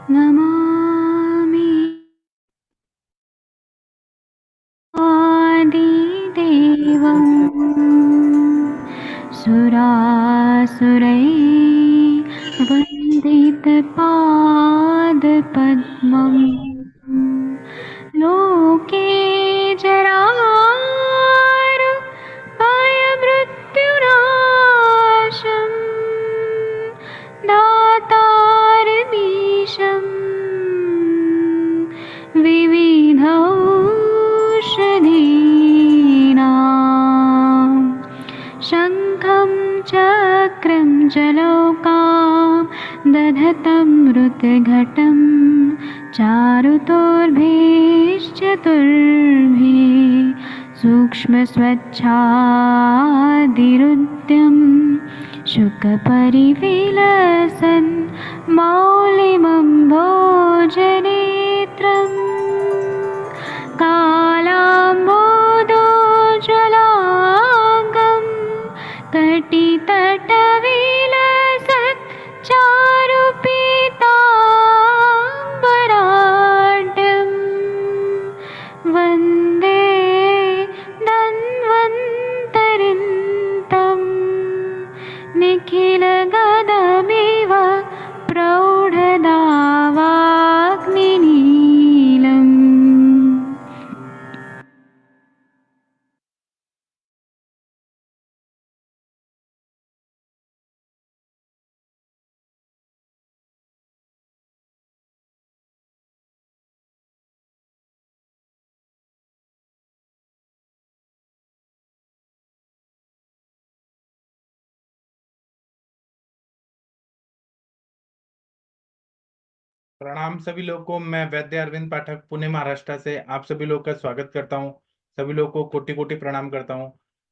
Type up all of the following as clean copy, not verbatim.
नमामि आदिदेवं सुरासुरैर्वन्दितपादपद्मम् लोके जरामृत्युनाशम् दातारमीशम् विविधौषधीनां शङ्खं चक्रं जलौकां दधतं मृतघटं चारुतोर्भिश्चतुर्भिः सूक्ष्मस्वच्छादिरुद्यं शुकपरिविलसन् मौलिमम्भोजनेत्रम् कालाम्बोदोज्ज्वलाङ्गं कटितटविलसत् चारुपीताम्बराढ्यं वन्दे धन्वन्तरिन्तं निखिलगदमिव प्रौढदावाग्निनीलम्। प्रणाम सभी लोगों को। मैं वैद्य अरविंद पाठक पुणे महाराष्ट्र से आप सभी लोग का स्वागत करता हूं। सभी लोगों को कोटि कोटि प्रणाम करता हूं।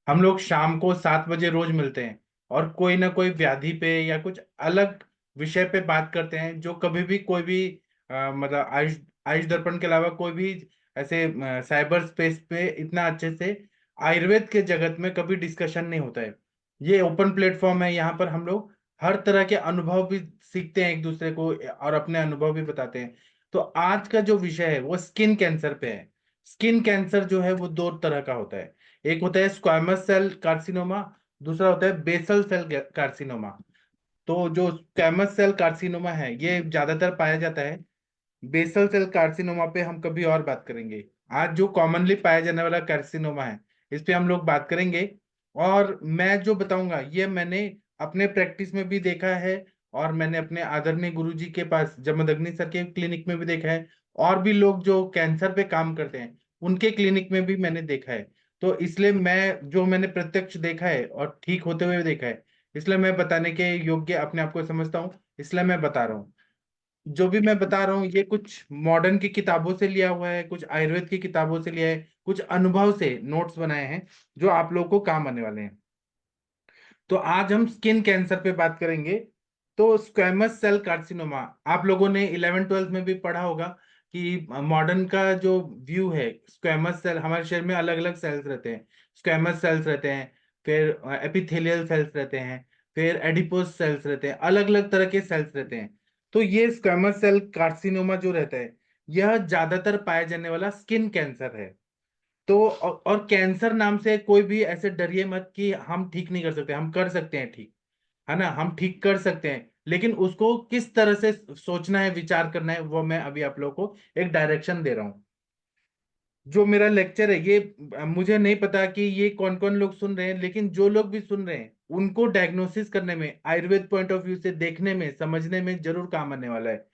हम लोग शाम को 7 बजे रोज मिलते हैं और कोई ना कोई व्याधि पे या कुछ अलग विषय पे बात करते हैं जो कभी भी कोई भी मतलब आयुष आयुष दर्पण के अलावा कोई भी ऐसे साइबर स्पेस पे इतना अच्छे से आयुर्वेद के जगत में कभी डिस्कशन नहीं होता है। ये ओपन प्लेटफॉर्म है, यहाँ पर हम लोग हर तरह के अनुभव भी सीखते हैं एक दूसरे को और अपने अनुभव भी बताते हैं। तो आज का जो विषय है वो स्किन कैंसर पे है। स्किन कैंसर जो है वो दो तरह का होता है। एक होता है स्क्वामस सेल कार्सिनोमा, दूसरा होता है बेसल सेल कार्सिनोमा। तो जो स्क्वामस सेल कार्सिनोमा है ये ज्यादातर पाया जाता है। बेसल सेल कार्सिनोमा पे हम कभी और बात करेंगे। आज जो कॉमनली पाया जाने वाला कार्सिनोमा है इस पे हम लोग बात करेंगे। और मैं जो बताऊंगा ये मैंने अपने प्रैक्टिस में भी देखा है और मैंने अपने आदरणीय गुरुजी के पास जमदग्नि सर के क्लिनिक में भी देखा है। और भी लोग जो कैंसर पे काम करते हैं उनके क्लिनिक में भी मैंने देखा है। तो इसलिए मैं जो मैंने प्रत्यक्ष देखा है और ठीक होते हुए देखा है, इसलिए मैं बताने के योग्य अपने आप को समझता हूँ, इसलिए मैं बता रहा हूँ। जो भी मैं बता रहा हूँ ये कुछ मॉडर्न की किताबों से लिया हुआ है, कुछ आयुर्वेद की किताबों से लिया है, कुछ अनुभव से नोट्स बनाए हैं जो आप लोगों को काम आने वाले हैं। तो आज हम स्किन कैंसर पे बात करेंगे। तो स्क्वैमस सेल कार्सिनोमा आप लोगों ने 11 12 में भी पढ़ा होगा कि मॉडर्न का जो व्यू है, स्क्वैमस सेल हमारे शरीर में अलग अलग सेल्स रहते हैं। स्क्वैमस सेल्स रहते हैं, फिर एपिथेलियल सेल्स रहते हैं, फिर एडिपोस सेल्स रहते हैं, अलग अलग तरह के सेल्स रहते हैं। तो ये स्क्वैमस सेल कार्सिनोमा जो रहता है यह ज्यादातर पाया जाने वाला स्किन कैंसर है। तो और कैंसर नाम से कोई भी ऐसे डरिए मत कि हम ठीक नहीं कर सकते, हम कर सकते हैं ठीक, है ना, हम ठीक कर सकते हैं। लेकिन उसको किस तरह से सोचना है, विचार करना है, वो मैं अभी आप लोगों को एक डायरेक्शन दे रहा हूँ। जो मेरा लेक्चर है ये मुझे नहीं पता कि ये कौन कौन लोग सुन रहे हैं, लेकिन जो लोग भी सुन रहे हैं उनको डायग्नोसिस करने में, आयुर्वेद पॉइंट ऑफ व्यू से देखने में, समझने में जरूर काम आने वाला है।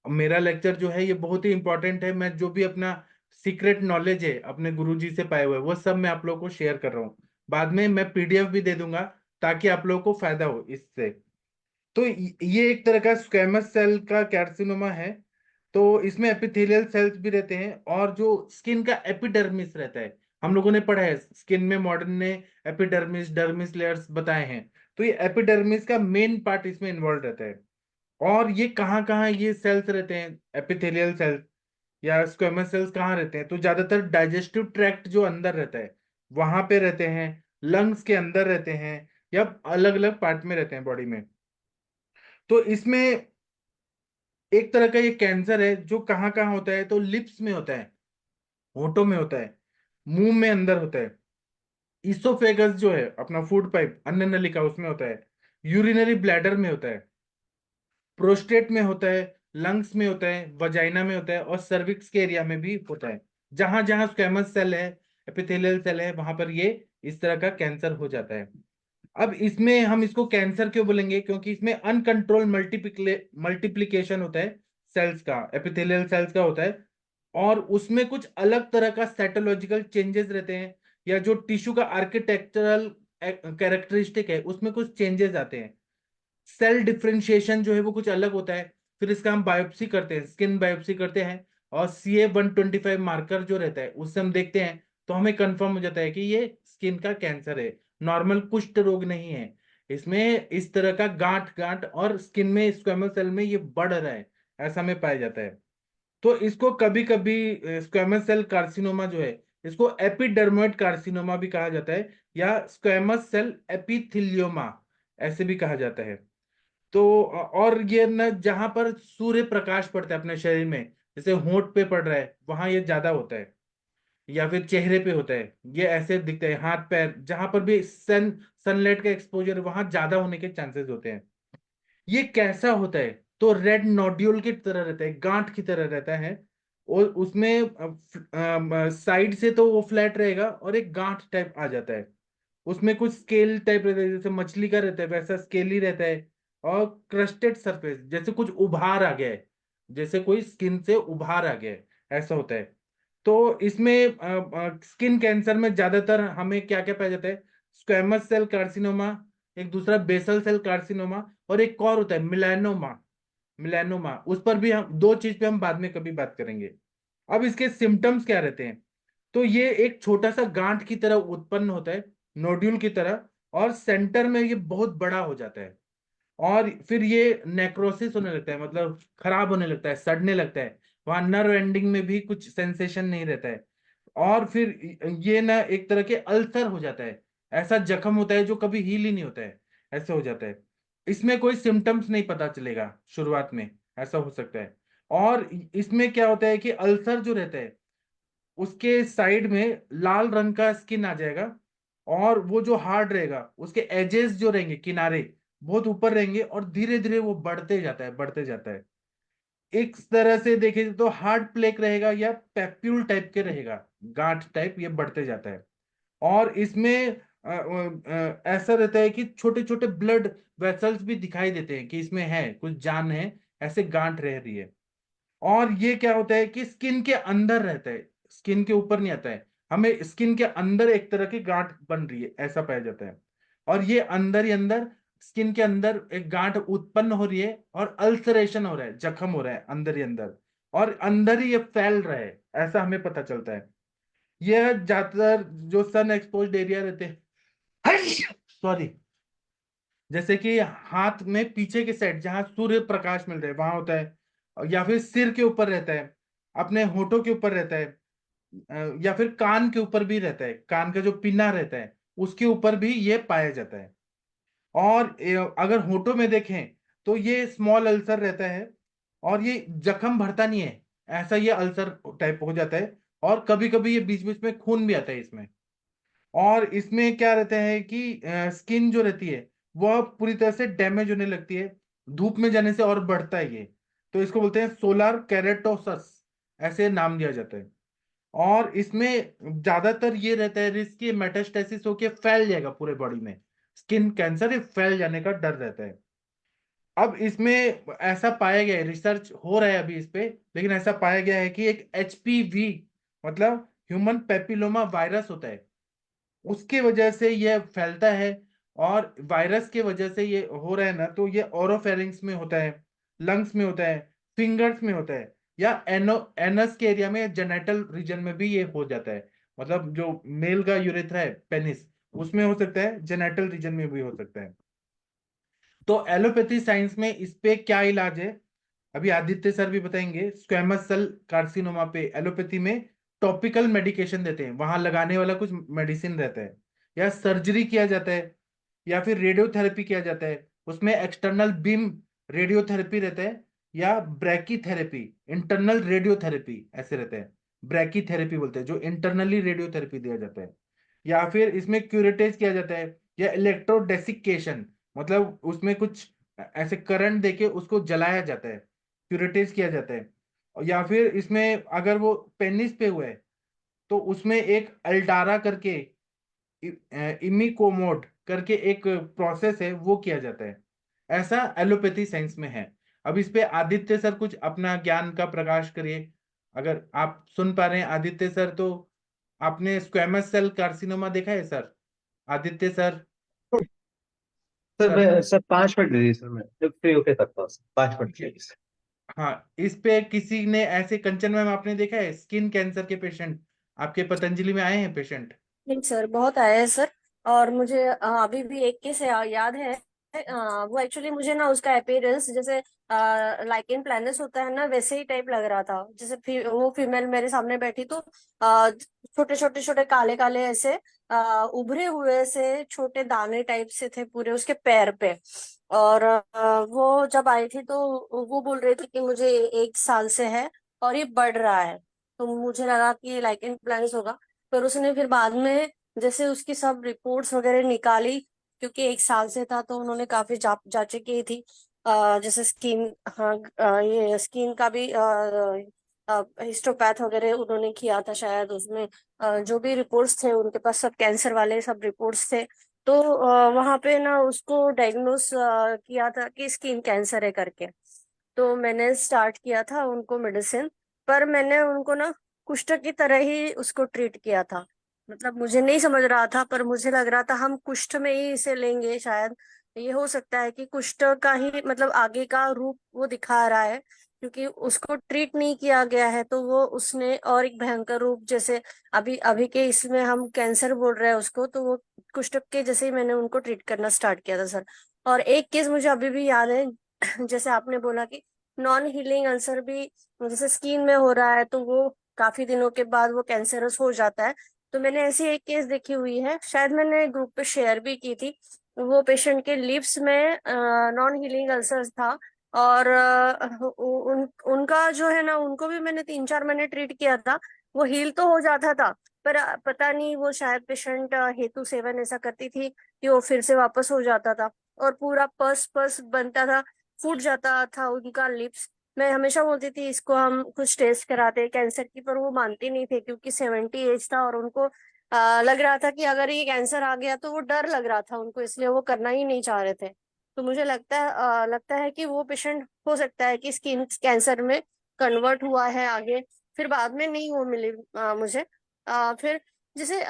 मेरा लेक्चर जो है ये बहुत ही इंपॉर्टेंट है। मैं जो भी अपना सीक्रेट नॉलेज है अपने गुरुजी से पाए हुए वो सब मैं आप लोगों को शेयर कर रहा हूँ। बाद में मैं पीडीएफ भी दे दूंगा ताकि आप लोगों को फायदा हो इससे। तो ये एक तरह का स्क्वैमस सेल का कार्सिनोमा है। तो इसमें एपिथेलियल सेल्स भी रहते हैं और जो स्किन का एपिडर्मिस रहता है, हम लोगों ने पढ़ा है स्किन में, मॉडर्न ने एपिडर्मिस डर्मिस लेयर्स बताए हैं। तो ये एपिडर्मिस का मेन पार्ट इसमें इन्वॉल्व रहता है। और ये कहाँ कहाँ ये सेल्स रहते हैं, एपिथेलियल सेल्स या स्क्वेमस सेल्स कहाँ रहते हैं? तो ज्यादातर डाइजेस्टिव ट्रैक्ट जो अंदर रहता है वहां पे रहते हैं, लंग्स के अंदर रहते हैं, या अलग अलग पार्ट में रहते हैं बॉडी में। तो इसमें एक तरह का ये कैंसर है जो कहाँ कहाँ होता है, तो लिप्स में होता है, होठों में होता है, मुंह में अंदर होता है, इसोफेगस जो है अपना फूड पाइप अन्न नलिका उसमें होता है, यूरिनरी ब्लैडर में होता है, प्रोस्टेट में होता है, लंग्स में होता है, वजाइना में होता है, और सर्विक्स के एरिया में भी होता है। जहां जहां स्क्वैमस सेल है, एपिथेलियल सेल है, वहां पर ये इस तरह का कैंसर हो जाता है। अब इसमें हम इसको कैंसर क्यों बोलेंगे, क्योंकि इसमें अनकंट्रोल मल्टीप्लिकेशन होता है सेल्स का, एपिथेलियल सेल्स का होता है, और उसमें कुछ अलग तरह का साइटोलॉजिकल चेंजेस रहते हैं, या जो टिश्यू का आर्किटेक्चरल कैरेक्टरिस्टिक है उसमें कुछ चेंजेस आते हैं। सेल डिफरेंशिएशन जो है वो कुछ अलग होता है। फिर इसका हम बायोप्सी करते हैं, स्किन बायोप्सी करते हैं, और CA-125 मार्कर जो रहता है उससे हम देखते हैं, तो हमें कंफर्म हो जाता है कि ये स्किन का कैंसर है, नॉर्मल कुष्ठ रोग नहीं है। इसमें इस तरह का गांठ गांठ और स्किन में स्क्वेमस सेल में ये बढ़ रहा है, ऐसा में पाया जाता है। तो इसको कभी कभी स्क्वेमस सेल कार्सिनोमा जो है, इसको एपिडर्मोइड कार्सिनोमा भी कहा जाता है, या स्क्वेमस सेल एपिथिलियोमा ऐसे भी कहा जाता है। तो और ये न जहां पर सूर्य प्रकाश पड़ता है अपने शरीर में, जैसे होंठ पे पड़ रहा है वहां ये ज्यादा होता है, या फिर चेहरे पे होता है, ये ऐसे दिखता है, हाथ पैर जहां पर भी सनलाइट का एक्सपोजर वहां ज्यादा होने के चांसेस होते हैं। ये कैसा होता है, तो रेड नोड्यूल की तरह रहता है, गांठ की तरह रहता है, और उसमें साइड से तो वो फ्लैट रहेगा और एक गांठ टाइप आ जाता है, उसमें कुछ स्केल टाइप रहता है, जैसे मछली का रहता है वैसा स्केली रहता है, और क्रस्टेड सरफेस जैसे कुछ उभार आ गया है, जैसे कोई स्किन से उभार आ गया है, ऐसा होता है। तो इसमें स्किन कैंसर में ज्यादातर हमें क्या क्या पाया जाता है, स्क्वेमस सेल कार्सिनोमा, एक दूसरा बेसल सेल कार्सिनोमा, और एक और होता है मिलानोमा। मिलानोमा उस पर भी हम दो चीज पे हम बाद में कभी बात करेंगे। अब इसके सिम्टम्स क्या रहते हैं, तो ये एक छोटा सा गांठ की तरह उत्पन्न होता है, नोड्यूल की तरह, और सेंटर में ये बहुत बड़ा हो जाता है, और फिर ये नेक्रोसिस होने लगता है, मतलब खराब होने लगता है, सड़ने लगता है, वहां नर्व एंडिंग में भी कुछ सेंसेशन नहीं रहता है, और फिर ये ना एक तरह के अल्सर हो जाता है, ऐसा जख्म होता है जो कभी हील ही नहीं होता है, ऐसे हो जाता है। इसमें कोई सिम्टम्स नहीं पता चलेगा शुरुआत में, ऐसा हो सकता है। और इसमें क्या होता है कि अल्सर जो रहता है उसके साइड में लाल रंग का स्किन आ जाएगा, और वो जो हार्ड रहेगा उसके एजेस जो रहेंगे, किनारे बहुत ऊपर रहेंगे, और धीरे धीरे वो बढ़ते जाता है, बढ़ते जाता है। एक तरह से देखें तो हार्ड प्लेक रहेगा या पेप्यूल टाइप के रहेगा, गांठ टाइप, ये बढ़ते जाता है। और इसमें ऐसा रहता है कि छोटे छोटे ब्लड वेसल्स भी दिखाई देते हैं कि इसमें है कुछ जान है, ऐसे गांठ रह रही है। और ये क्या होता है कि स्किन के अंदर रहता है, स्किन के ऊपर नहीं आता है, हमें स्किन के अंदर एक तरह की गांठ बन रही है ऐसा पाया जाता है। और ये अंदर ही अंदर स्किन के अंदर एक गांठ उत्पन्न हो रही है, और अल्सरेशन हो रहा है, जख्म हो रहा है अंदर ही अंदर, और अंदर ही ये फैल रहा है, ऐसा हमें पता चलता है। यह ज्यादातर जो सन एक्सपोज्ड एरिया रहते हैं, सॉरी, जैसे कि हाथ में पीछे के साइड जहां सूर्य प्रकाश मिल रहा है वहां होता है, या फिर सिर के ऊपर रहता है, अपने होठों के ऊपर रहता है, या फिर कान के ऊपर भी रहता है, कान का जो पिन्ना रहता है उसके ऊपर भी ये पाया जाता है। और अगर होठों में देखें तो ये स्मॉल अल्सर रहता है, और ये जख्म भरता नहीं है, ऐसा ये अल्सर टाइप हो जाता है, और कभी कभी ये बीच बीच में खून भी आता है इसमें। और इसमें क्या रहता है कि स्किन जो रहती है वह पूरी तरह से डैमेज होने लगती है, धूप में जाने से और बढ़ता है ये, तो इसको बोलते हैं सोलार कैरेटोसस, ऐसे नाम दिया जाता है। और इसमें ज्यादातर ये रहता है रिस्क कि मेटास्टेसिस होके फैल जाएगा पूरे बॉडी में, स्किन कैंसर फैल जाने का डर रहता है। अब इसमें ऐसा पाया गया है, रिसर्च हो रहा है अभी इस पे, लेकिन ऐसा पाया गया है कि एक HPV, मतलब ह्यूमन पेपिलोमा वायरस होता है, उसके वजह से ये फैलता है। और वायरस के वजह से ये हो रहा है ना, तो ये ओरोफेरिंग्स में होता है, लंग्स में होता है, फिंगर्स में होता है, या एनस के एरिया में, जेनेटल रीजन में भी ये हो जाता है, मतलब जो मेल का यूरेथ्रा है, पेनिस, उसमें हो सकता है, जेनेटल रीजन में भी हो सकता है। तो एलोपैथी साइंस में इस पे क्या इलाज है, अभी आदित्य सर भी बताएंगे। स्क्वेमस सेल कार्सिनोमा पे एलोपैथी में टॉपिकल मेडिकेशन देते हैं, वहां लगाने वाला कुछ मेडिसिन रहता है, या सर्जरी किया जाता है, या फिर रेडियोथेरेपी किया जाता है, उसमें एक्सटर्नल बीम रेडियोथेरेपी रहता है, या ब्रैकीथेरेपी, इंटरनल रेडियोथेरेपी ऐसे रहते हैं, ब्रैकीथेरेपी बोलते हैं, जो इंटरनली रेडियोथेरेपी दिया जाता है। या फिर इसमें क्यूरेटेज किया जाता है, या इलेक्ट्रोडेसिकेशन, मतलब उसमें कुछ ऐसे करंट देके उसको जलाया जाता है, क्यूरेटेज किया जाता है। या फिर इसमें अगर वो पेनिस पे हुआ है तो उसमें एक अल्टारा करके, इमिकोमोड करके एक प्रोसेस है, वो किया जाता है। ऐसा एलोपैथी साइंस में है। अब इस पे आदित्य सर कुछ अपना ज्ञान का प्रकाश करिए, अगर आप सुन पा रहे हैं आदित्य सर तो। आपने स्क्वेमस सेल कार्सिनोमा देखा है sir, Aditya sir? Sir sir, मैं सर 5 मिनट दे दीजिए सर, मैं जब फ्री होके करता हूँ सर, 5 मिनट दे दीजिए। हाँ, इस पे किसी ने ऐसे, कंचन मैम आपने देखा है स्किन कैंसर के पेशेंट आपके पतंजलि में आए हैं पेशेंट? नहीं सर, बहुत आया है सर। और मुझे अभी भी एक केस याद है। वो एक्चुअली मुझे ना उसका अपीयरेंस जैसे लाइकेन प्लानस होता है ना, वैसे ही टाइप लग रहा था। जैसे वो फीमेल मेरे सामने बैठी तो छोटे छोटे छोटे काले काले ऐसे उभरे हुए से छोटे दाने टाइप से थे पूरे उसके पैर पे। और वो जब आई थी तो वो बोल रही थी कि मुझे 1 साल से है और ये बढ़ रहा है। तो मुझे लगा कि ये लाइकेन प्लानस होगा। पर उसने फिर बाद में जैसे उसकी सब रिपोर्ट्स वगैरह निकाली, क्योंकि 1 साल से था तो उन्होंने काफी जांचें की थी। जैसे स्किन, हाँ, ये स्किन का भी हिस्टोपैथ वगैरह उन्होंने किया था शायद उसमें। जो भी रिपोर्ट्स थे उनके पास सब कैंसर वाले सब रिपोर्ट्स थे। तो वहां पे ना उसको डायग्नोस किया था कि स्किन कैंसर है करके। तो मैंने स्टार्ट किया था उनको मेडिसिन। पर मैंने उनको ना कुष्ठ की तरह ही उसको ट्रीट किया था। मतलब मुझे नहीं समझ रहा था, पर मुझे लग रहा था हम कुष्ठ में ही इसे लेंगे शायद। ये हो सकता है कि कुष्ठ का ही मतलब आगे का रूप वो दिखा रहा है, क्योंकि उसको ट्रीट नहीं किया गया है तो वो उसने और एक भयंकर रूप जैसे अभी अभी के इसमें हम कैंसर बोल रहे हैं उसको, तो वो कुष्ठ के जैसे ही मैंने उनको ट्रीट करना स्टार्ट किया था सर। और एक केस मुझे अभी भी याद है। जैसे आपने बोला कि नॉन हीलिंग अल्सर भी जैसे स्किन में हो रहा है तो वो काफी दिनों के बाद वो कैंसरस हो जाता है। तो मैंने ऐसी एक केस देखी हुई है, शायद मैंने ग्रुप पे शेयर भी की थी। वो पेशेंट के लिप्स में नॉन हीलिंग अल्सर था। और उनका जो है ना, उनको भी मैंने 3-4 महीने ट्रीट किया था। वो हील तो हो जाता था, पर पता नहीं वो शायद पेशेंट हेतु सेवन ऐसा करती थी कि वो फिर से वापस हो जाता था। और पूरा पस पस बनता था, फूट जाता था उनका लिप्स। मैं हमेशा बोलती थी इसको हम कुछ टेस्ट कराते हैं कैंसर की, पर वो मानते नहीं थे क्योंकि 70 एज था और उनको लग रहा था कि अगर ये कैंसर आ गया तो वो डर लग रहा था उनको, इसलिए वो करना ही नहीं चाह रहे थे। तो मुझे लगता है कि वो पेशेंट हो सकता है कि स्किन कैंसर में कन्वर्ट हुआ है आगे, फिर बाद में नहीं वो मिली मुझे। फिर जैसे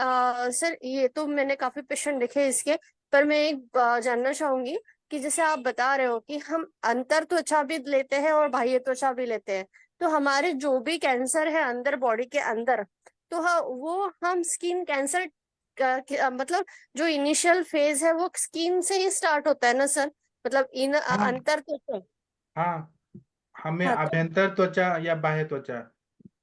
सर ये तो मैंने काफी पेशेंट देखे इसके। पर मैं एक जानना चाहूंगी कि जैसे आप बता रहे हो कि हम अंतर त्वचा भी लेते हैं और बाह्य त्वचा भी लेते हैं, तो हमारे जो भी कैंसर है अंदर बॉडी के अंदर, तो हाँ वो हम स्किन कैंसर मतलब जो इनिशियल फेज है वो स्किन से ही स्टार्ट होता है ना सर? मतलब इन हाँ, अंतर त्वचा। हाँ, हमें हाँ तो अभ्यंतर त्वचा या बाह्य त्वचा,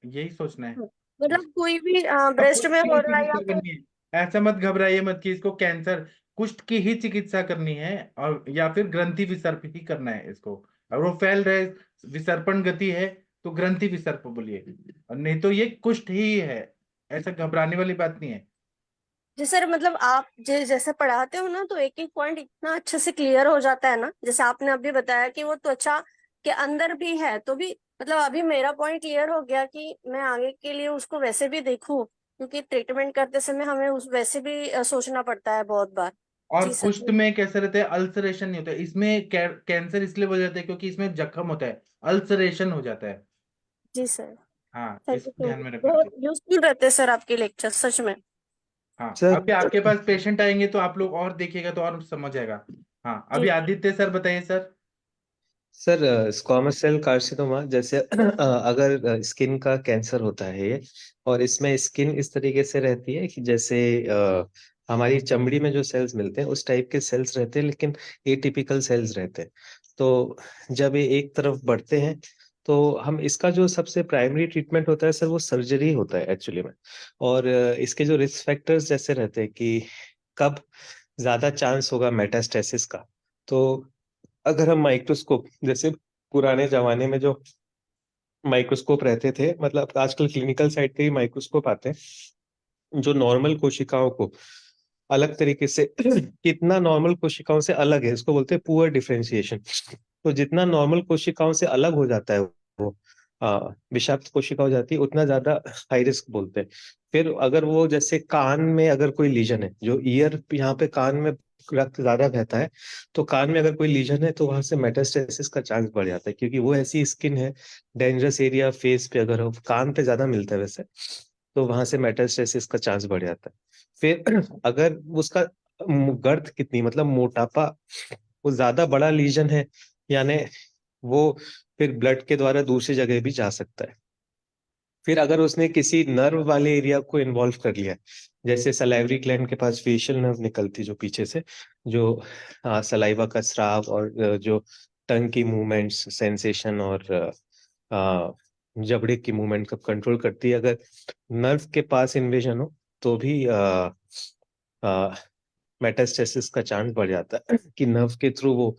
यही सोचना है। मतलब कोई भी अब ब्रेस्ट कुष्ठ में की हो ही रहा है या चिकित्सा फिर। करनी है, ऐसा मत घबराइए मत कि इसको कैंसर, कुष्ठ की ही चिकित्सा करनी है, और या फिर ग्रंथि विसर्प ही करना है इसको। अगर वो फैल रहे, विसर्पण गति है, तो ग्रंथि विसर्प बोलिए, और नहीं तो ये कुष्ठ ही है। ऐसा घबराने वाली बात नहीं है। जी सर, मतलब आप जैसे पढ़ाते हो ना तो एक एक पॉइंट इतना अच्छे से क्लियर हो जाता है ना, जैसे आपने अभी बताया कि वो त्वचा के अंदर भी है तो भी मतलब अभी मेरा पॉइंट क्लियर हो गया कि मैं आगे के लिए उसको वैसे भी देखूं, क्योंकि ट्रीटमेंट करते समय हमें उस वैसे भी सोचना पड़ता है बहुत बार। और जी सर। कुष्ठ में कैसे रहता है, अल्सरेशन नहीं होता है इसमें, कैंसर इसलिए हो जाता है क्योंकि इसमें जख्म होता है, अल्सरेशन हो जाता है। जी सर। हाँ, थैंक यू इसको सो ध्यान मच, में रखना बहुत चाहिए। यूजफुल रहते हैं सर आपके लेक्चर सच में। हाँ, सर अभी आपके पास पेशेंट आएंगे तो आप लोग और देखिएगा तो और समझ आएगा। हाँ, अभी जी आदित्य सर बताइए sir. Sir squamous cell carcinoma जैसे अगर स्किन का कैंसर होता है ये, और इसमें स्किन इस तरीके से रहती है कि जैसे हमारी चमड़ी में जो सेल्स मिलते हैं उस टाइप के सेल्स रहते हैं, लेकिन एटिपिकल सेल्स रहते हैं। तो जब ये एक तरफ बढ़ते हैं तो हम इसका जो सबसे प्राइमरी ट्रीटमेंट होता है सर वो सर्जरी होता है एक्चुअली में। और इसके जो रिस्क फैक्टर्स जैसे रहते हैं कि कब ज्यादा चांस होगा मेटास्टेसिस का। तो अगर हम माइक्रोस्कोप जैसे पुराने जमाने में जो माइक्रोस्कोप रहते थे, मतलब आजकल क्लिनिकल साइड के ही माइक्रोस्कोप आते हैं जो नॉर्मल कोशिकाओं को अलग तरीके से कितना नॉर्मल कोशिकाओं से अलग है, इसको बोलते हैं पुअर डिफरेंशिएशन। तो जितना नॉर्मल कोशिकाओं से अलग हो जाता है वो विषाक्त कोशिका हो जाती है, उतना ज्यादा हाई रिस्क बोलते हैं। फिर अगर वो जैसे कान में अगर कोई लीजन है, जो ईयर यहाँ पे कान में रक्त ज्यादा बहता है, तो कान में अगर कोई लीजन है तो वहां से मेटास्टेसिस का चांस बढ़ जाता है, क्योंकि वो ऐसी स्किन है, डेंजरस एरिया फेस पे अगर हो, कान पे ज्यादा मिलता है वैसे, तो वहां से मेटास्टेसिस का चांस बढ़ जाता है। फिर अगर उसका गर्थ कितनी, मतलब मोटापा, वो ज्यादा बड़ा लीजन है, यानी वो फिर ब्लड के द्वारा दूसरी जगह भी जा सकता है। फिर अगर उसने किसी नर्व वाले एरिया को इन्वॉल्व कर लिया, जैसे सलाइवरी ग्लैंड के पास फेशियल नर्व निकलती जो पीछे से, जो सलाइवा का स्राव और जो टंग की मूवमेंट्स, सेंसेशन और जबड़े की मूवमेंट का कंट्रोल करती है, अगर नर्व के पास इन्वेजन हो तो भी मेटास्टेसिस का चांस बढ़ जाता है कि नर्व के थ्रू वो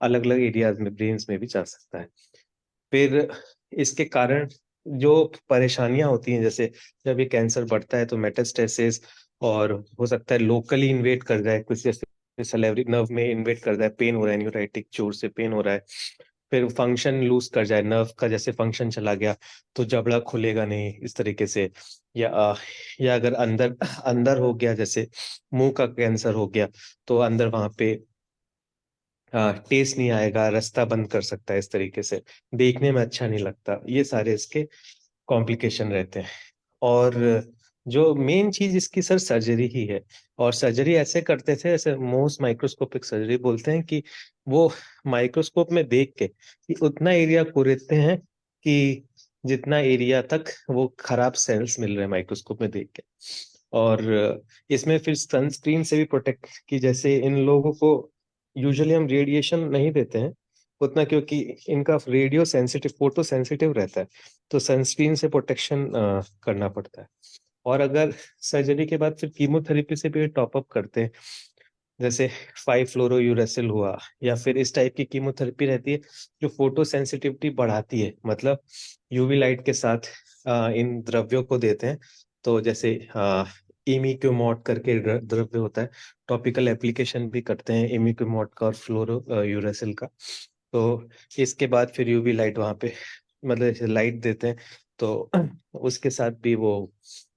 अलग अलग एरियाज में, ब्रेन्स में भी जा सकता है। फिर इसके कारण जो परेशानियां होती हैं, जैसे जब ये कैंसर बढ़ता है तो मेटास्टेसिस, और हो सकता है लोकली इन्वेट कर जाए, कुछ जैसे सलेवरी नर्व में इन्वेट कर जाए, पेन हो रहा है, न्यूराइटिक जोर से पेन हो रहा है, फिर फंक्शन लूज कर जाए नर्व का, जैसे फंक्शन चला गया तो जबड़ा खुलेगा नहीं इस तरीके से, या अगर अंदर अंदर हो गया, जैसे मुंह का कैंसर हो गया, तो अंदर वहां पे टेस्ट नहीं आएगा, रास्ता बंद कर सकता है, इस तरीके से देखने में अच्छा नहीं लगता। ये सारे इसके कॉम्प्लिकेशन रहते हैं। और जो मेन चीज इसकी सर सर्जरी ही है, और सर्जरी ऐसे करते थे, जैसे मोस्ट माइक्रोस्कोपिक सर्जरी बोलते हैं, कि वो माइक्रोस्कोप में देख के कि उतना एरिया कोरेते हैं कि जितना एरिया तक वो खराब सेल्स मिल रहे हैं माइक्रोस्कोप में देख के। और इसमें फिर सनस्क्रीन से भी प्रोटेक्ट, की जैसे इन लोगों को यूजुअली हम रेडिएशन नहीं देते हैं उतना, क्योंकि इनका रेडियो सेंसिटिव, फोटो सेंसिटिव रहता है, तो सनस्क्रीन से प्रोटेक्शन करना पड़ता है। और अगर सर्जरी के बाद फिर कीमोथेरेपी से भी टॉप अप करते हैं, जैसे 5-फ्लोरोयूरेसिल हुआ, या फिर इस टाइप की कीमोथेरेपी रहती है जो फोटो सेंसिटिविटी बढ़ाती है, मतलब यूवी लाइट के साथ इन द्रव्यों को देते हैं। तो जैसे इमिक्विमोड करके द्रव्य होता है, टॉपिकल एप्लीकेशन भी करते हैं इमिक्विमोड का और फ्लोरोयूरेसिल का। तो इसके बाद फिर यूवी लाइट वहां पे, मतलब लाइट देते हैं, तो उसके साथ भी वो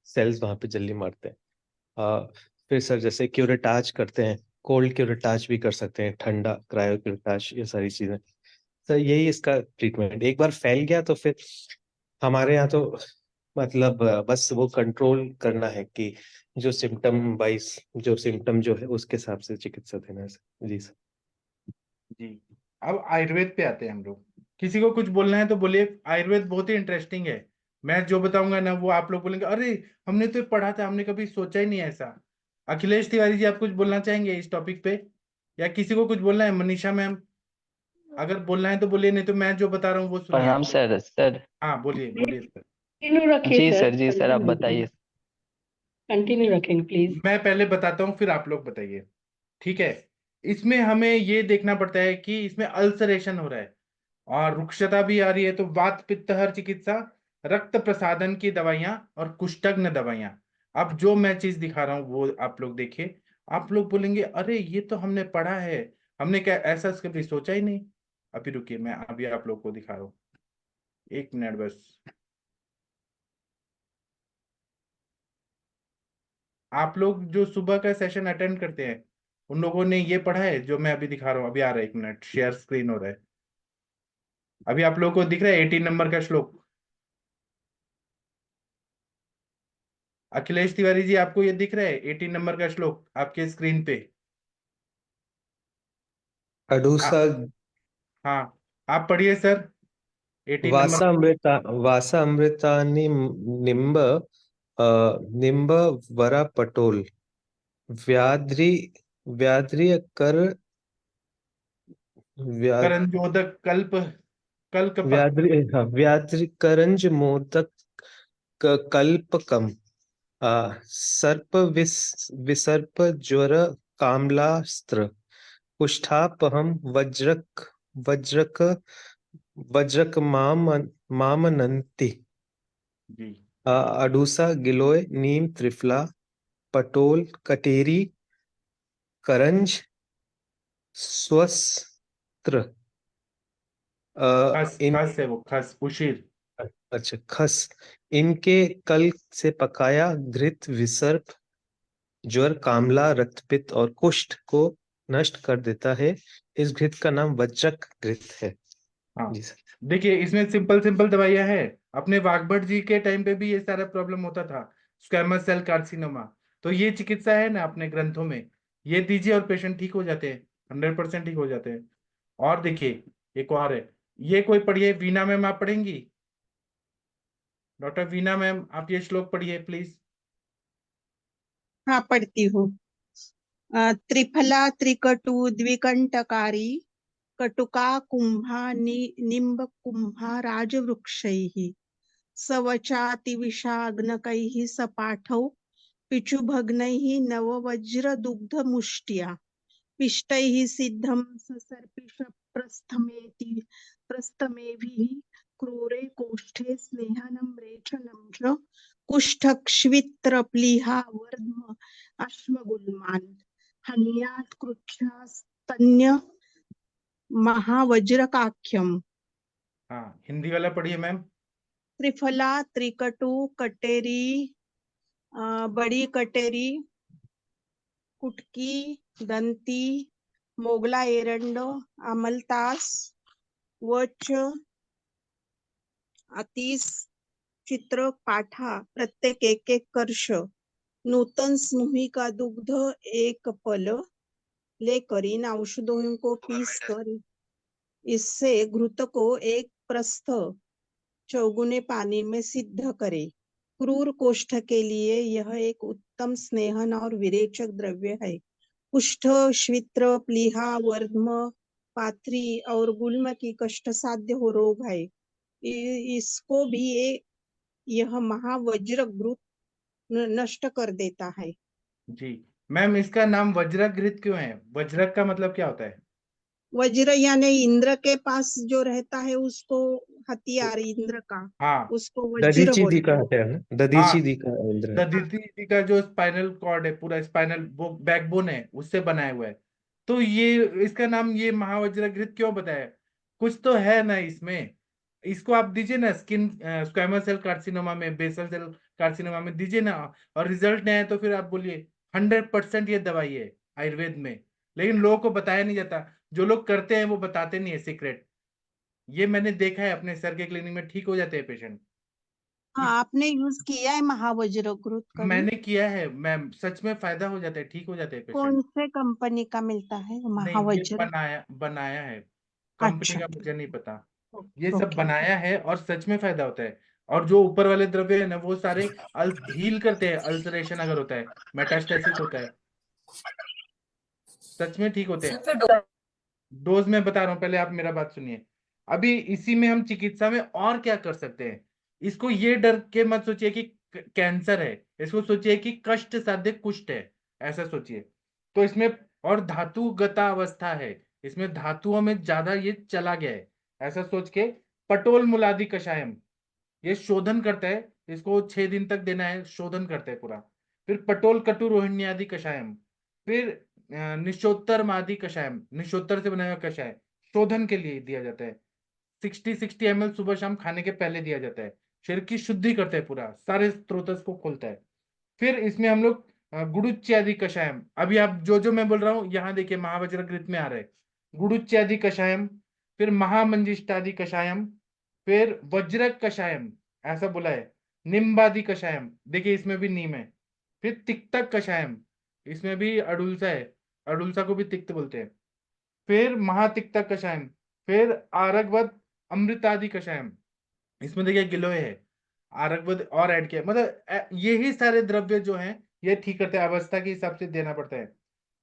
सेल्स वहां पे जल्दी मारते हैं। फिर सर जैसे क्यूरेटाज करते हैं, कोल्ड क्यूरेटाज भी कर सकते हैं, ठंडा क्रायो क्यूरेटाज, ये सारी चीजें सर, यही इसका ट्रीटमेंट। एक बार फैल गया तो फिर हमारे यहाँ तो मतलब बस वो कंट्रोल करना है कि जो सिम्टम वाइज, जो सिम्टम जो है उसके हिसाब से चिकित्सा देना है सर। जी सर। जी। अब आयुर्वेद पे आते हैं हम लोग। किसी को कुछ बोलना है तो बोलिए, आयुर्वेद बहुत ही इंटरेस्टिंग है। मैं जो बताऊंगा ना वो आप लोग बोलेंगे अरे हमने तो ये पढ़ा था, हमने कभी सोचा ही नहीं ऐसा। अखिलेश तिवारी जी, आप कुछ बोलना चाहेंगे इस टॉपिक पे, या किसी को कुछ बोलना है? मनीषा मैम, अगर बोलना है तो बोलिए, नहीं तो मैं जो बता रहा हूँ वो सुनिए आप प्रणाम लोग। सर। सर हाँ बोलिए बोलिए सर। कंटिन्यू रखिए सर, जी सर आप बताइए। कंटिन्यू रखेंगे प्लीज। मैं पहले बताता हूँ फिर आप लोग बताइए, ठीक है? इसमें हमें ये देखना पड़ता है कि इसमें अल्सरेशन हो रहा है और रुक्षता भी आ रही है, तो वात पित्तहर चिकित्सा, रक्त प्रसादन की दवाइयां और कुष्ठग्न दवाइयां। अब जो मैं चीज दिखा रहा हूँ वो आप लोग देखिए। आप लोग बोलेंगे अरे ये तो हमने पढ़ा है, हमने क्या ऐसा कभी सोचा ही नहीं। अभी रुकिए, मैं अभी आप लोग को दिखा रहा हूँ, 1 मिनट बस। आप लोग जो सुबह का सेशन अटेंड करते हैं उन लोगों ने ये पढ़ा है जो मैं अभी दिखा रहा हूँ? अभी आ रहा है, 1 मिनट, शेयर स्क्रीन हो रहा है। अभी आप लोगों को दिख रहा है 18 नंबर का श्लोक? अखिलेश तिवारी जी, आपको ये दिख रहा है 18 नंबर का श्लोक आपके स्क्रीन पे? आ, अडूसा हाँ, आप पढ़िए सर 18 नंबर। वासा अमृतानि निम्ब निम्ब वरा पटोल व्याध्री व्याध्री कर व्या करंजोदक कल्प कल्प व्याध्री हाँ, व्याध्री करंज मोदक कल्पकम सर्प विसर्प ज्वर कामलास्त्र कुष्ठापहम वज्रक वज्रक वज्रक मामनंती, जी। अडूसा गिलोय नीम त्रिफला पटोल कटेरी करंज स्वस्त्र। खस इन खस है वो, खस उशीर। अच्छा खस, इनके कल से पकाया घृत विसर्प ज्वर कामला रक्तपित्त और कुष्ठ को नष्ट कर देता है। इस घृत का नाम वज्रक घृत है। हाँ, जी सर। देखिए इसमें सिंपल सिंपल दवाइयां है। अपने वाघभट जी के टाइम पे भी ये सारा प्रॉब्लम होता था, स्क्वैमस सेल कार्सिनोमा। तो ये चिकित्सा है ना अपने ग्रंथों में, ये दीजिए और पेशेंट ठीक हो जाते हैं, 100% ठीक हो जाते हैं। और देखिए एक और है, ये कोई पढ़िए, वीना मैम आप पढ़ेंगी? डॉक्टर वीना मैम आप ये श्लोक पढ़िए प्लीज। हाँ, पढ़ती हूँ। त्रिफला त्रिकटु द्विकंटकारी कटुका कुंभा निम्ब कुंभा राजवृक्षैः सवचातिविषाग्नकैः सपाठौ पिचुभग्नैः नववज्रदुग्धमुष्ट्या पिष्टैः सिद्धं ससर्पिषप्रस्थमेति प्रस्थमेभिः क्रूरे कोष्ठे स्नेहनं रेचनं च कुष्ठक्ष्वित्रप्लीहा वर्ध्म अश्मगुल्मान् हन्यात् कृच्छ्रास्तन्य महावज्रकाख्यम्। हाँ, हिंदी वाला पढ़िए मैम। त्रिफला त्रिकटु कटेरी बड़ी कटेरी कुटकी दंती मोगला एरंड अमलतास वच अतीस चित्र पाठा प्रत्येक एक एक कर्ष नूतन समूही का दुग्ध एक पल लेकर इन औषधों को पीस कर इससे घृत को एक प्रस्थ चौगुने पानी में सिद्ध करे। क्रूर कोष्ठ के लिए यह एक उत्तम स्नेहन और विरेचक द्रव्य है। कुष्ठ श्वित्र प्लीहा वर्धम पाथरी और गुल्म की कष्ट साध्य हो रोग है। इसको भी यह महावज्र घृत नष्ट कर देता है। जी मैम, इसका नाम वज्रक घृत क्यों है? वज्रक का मतलब क्या होता है? वज्र यानी इंद्र के पास जो रहता है उसको, हथियार इंद्र का, हाँ उसको वज्र दधीची दी बोलते का हैं। है ना, दधीची हाँ, दी का इंद्र। दधीचि जी का जो स्पाइनल कॉर्ड है, पूरा स्पाइनल वो बैकबोन है, उससे बनाया हुआ है। तो ये इसका नाम ये महावज्रघृत क्यों बताया? कुछ तो है ना इसमें। इसको आप दीजिए ना स्किन स्क्वैमस सेल कार्सिनोमा में, बेसल सेल कार्सिनोमा में दीजिए ना, और रिजल्ट नहीं आए तो फिर आप बोलिए 100% ये दवाई है आयुर्वेद में। लेकिन लोगों को बताया नहीं जाता, जो लोग करते हैं वो बताते नहीं है सीक्रेट। ये मैंने देखा है अपने सर के क्लिनिक में, ठीक हो जाते हैं पेशेंट। हाँ, आपने यूज किया है महावज्र घृत कभी? मैंने किया है मैम, सच में फायदा हो जाता है, ठीक हो जाते हैं पेशेंट। कौन से कंपनी का मिलता है नहीं, ये महावज्र? बनाया बनाया है, कंपनी अच्छा, का मुझे नहीं पता। ये सब ओके। बनाया है और सच में फायदा होता है। और जो ऊपर वाले द्रव्य है ना वो सारे हील करते हैं, अल्सरेशन अगर होता है, मेटास्टेसिस होता है, सच में ठीक होते हैं। डोज में बता रहा हूँ, पहले आप मेरा बात सुनिए। अभी इसी में हम चिकित्सा में और क्या कर सकते हैं? इसको ये डर के मत सोचिए कि कैंसर है, इसको सोचिए कि कष्ट साध्य कुष्ठ है, ऐसा सोचिए। तो इसमें और धातुगता अवस्था है, इसमें धातुओं में ज्यादा ये चला गया है, ऐसा सोच के पटोल मुलादि कषायम ये शोधन करता है। इसको 6 दिन तक देना है, शोधन करता है पूरा। फिर पटोल कटु रोहिणी आदि कषायम, फिर निशोत्तर मादि कषायम, निशोत्तर से बना हुआ कषाय शोधन के लिए दिया जाता है। 60-60 ml सुबह शाम खाने के पहले दिया जाता है। शरीर की शुद्धि करता है, पूरा सारे स्त्रोत को खोलता है। फिर इसमें हम लोग गुड़ुच्यादि कषायम, अभी आप जो जो मैं बोल रहा हूँ यहाँ देखिए महावज्रघृत में आ रहा है। गुड़ुच्यादि कषायम, फिर महामंजिष्टादि कषायम, फिर वज्रक कषायम ऐसा बोला है। निम्बादि कषायम, देखिए इसमें भी नीम है। फिर तिक्तक कषायम, इसमें भी अडुलसा है, अडुलसा को भी तिक्त बोलते हैं। फिर महातिक्तक कषायम, फिर आरगवद अमृतादि कषायम, इसमें देखिए गिलोय है, आरगवद और ऐड किया, मतलब यही सारे द्रव्य जो हैं ये ठीक करते हैं, अवस्था के हिसाब से देना पड़ता है।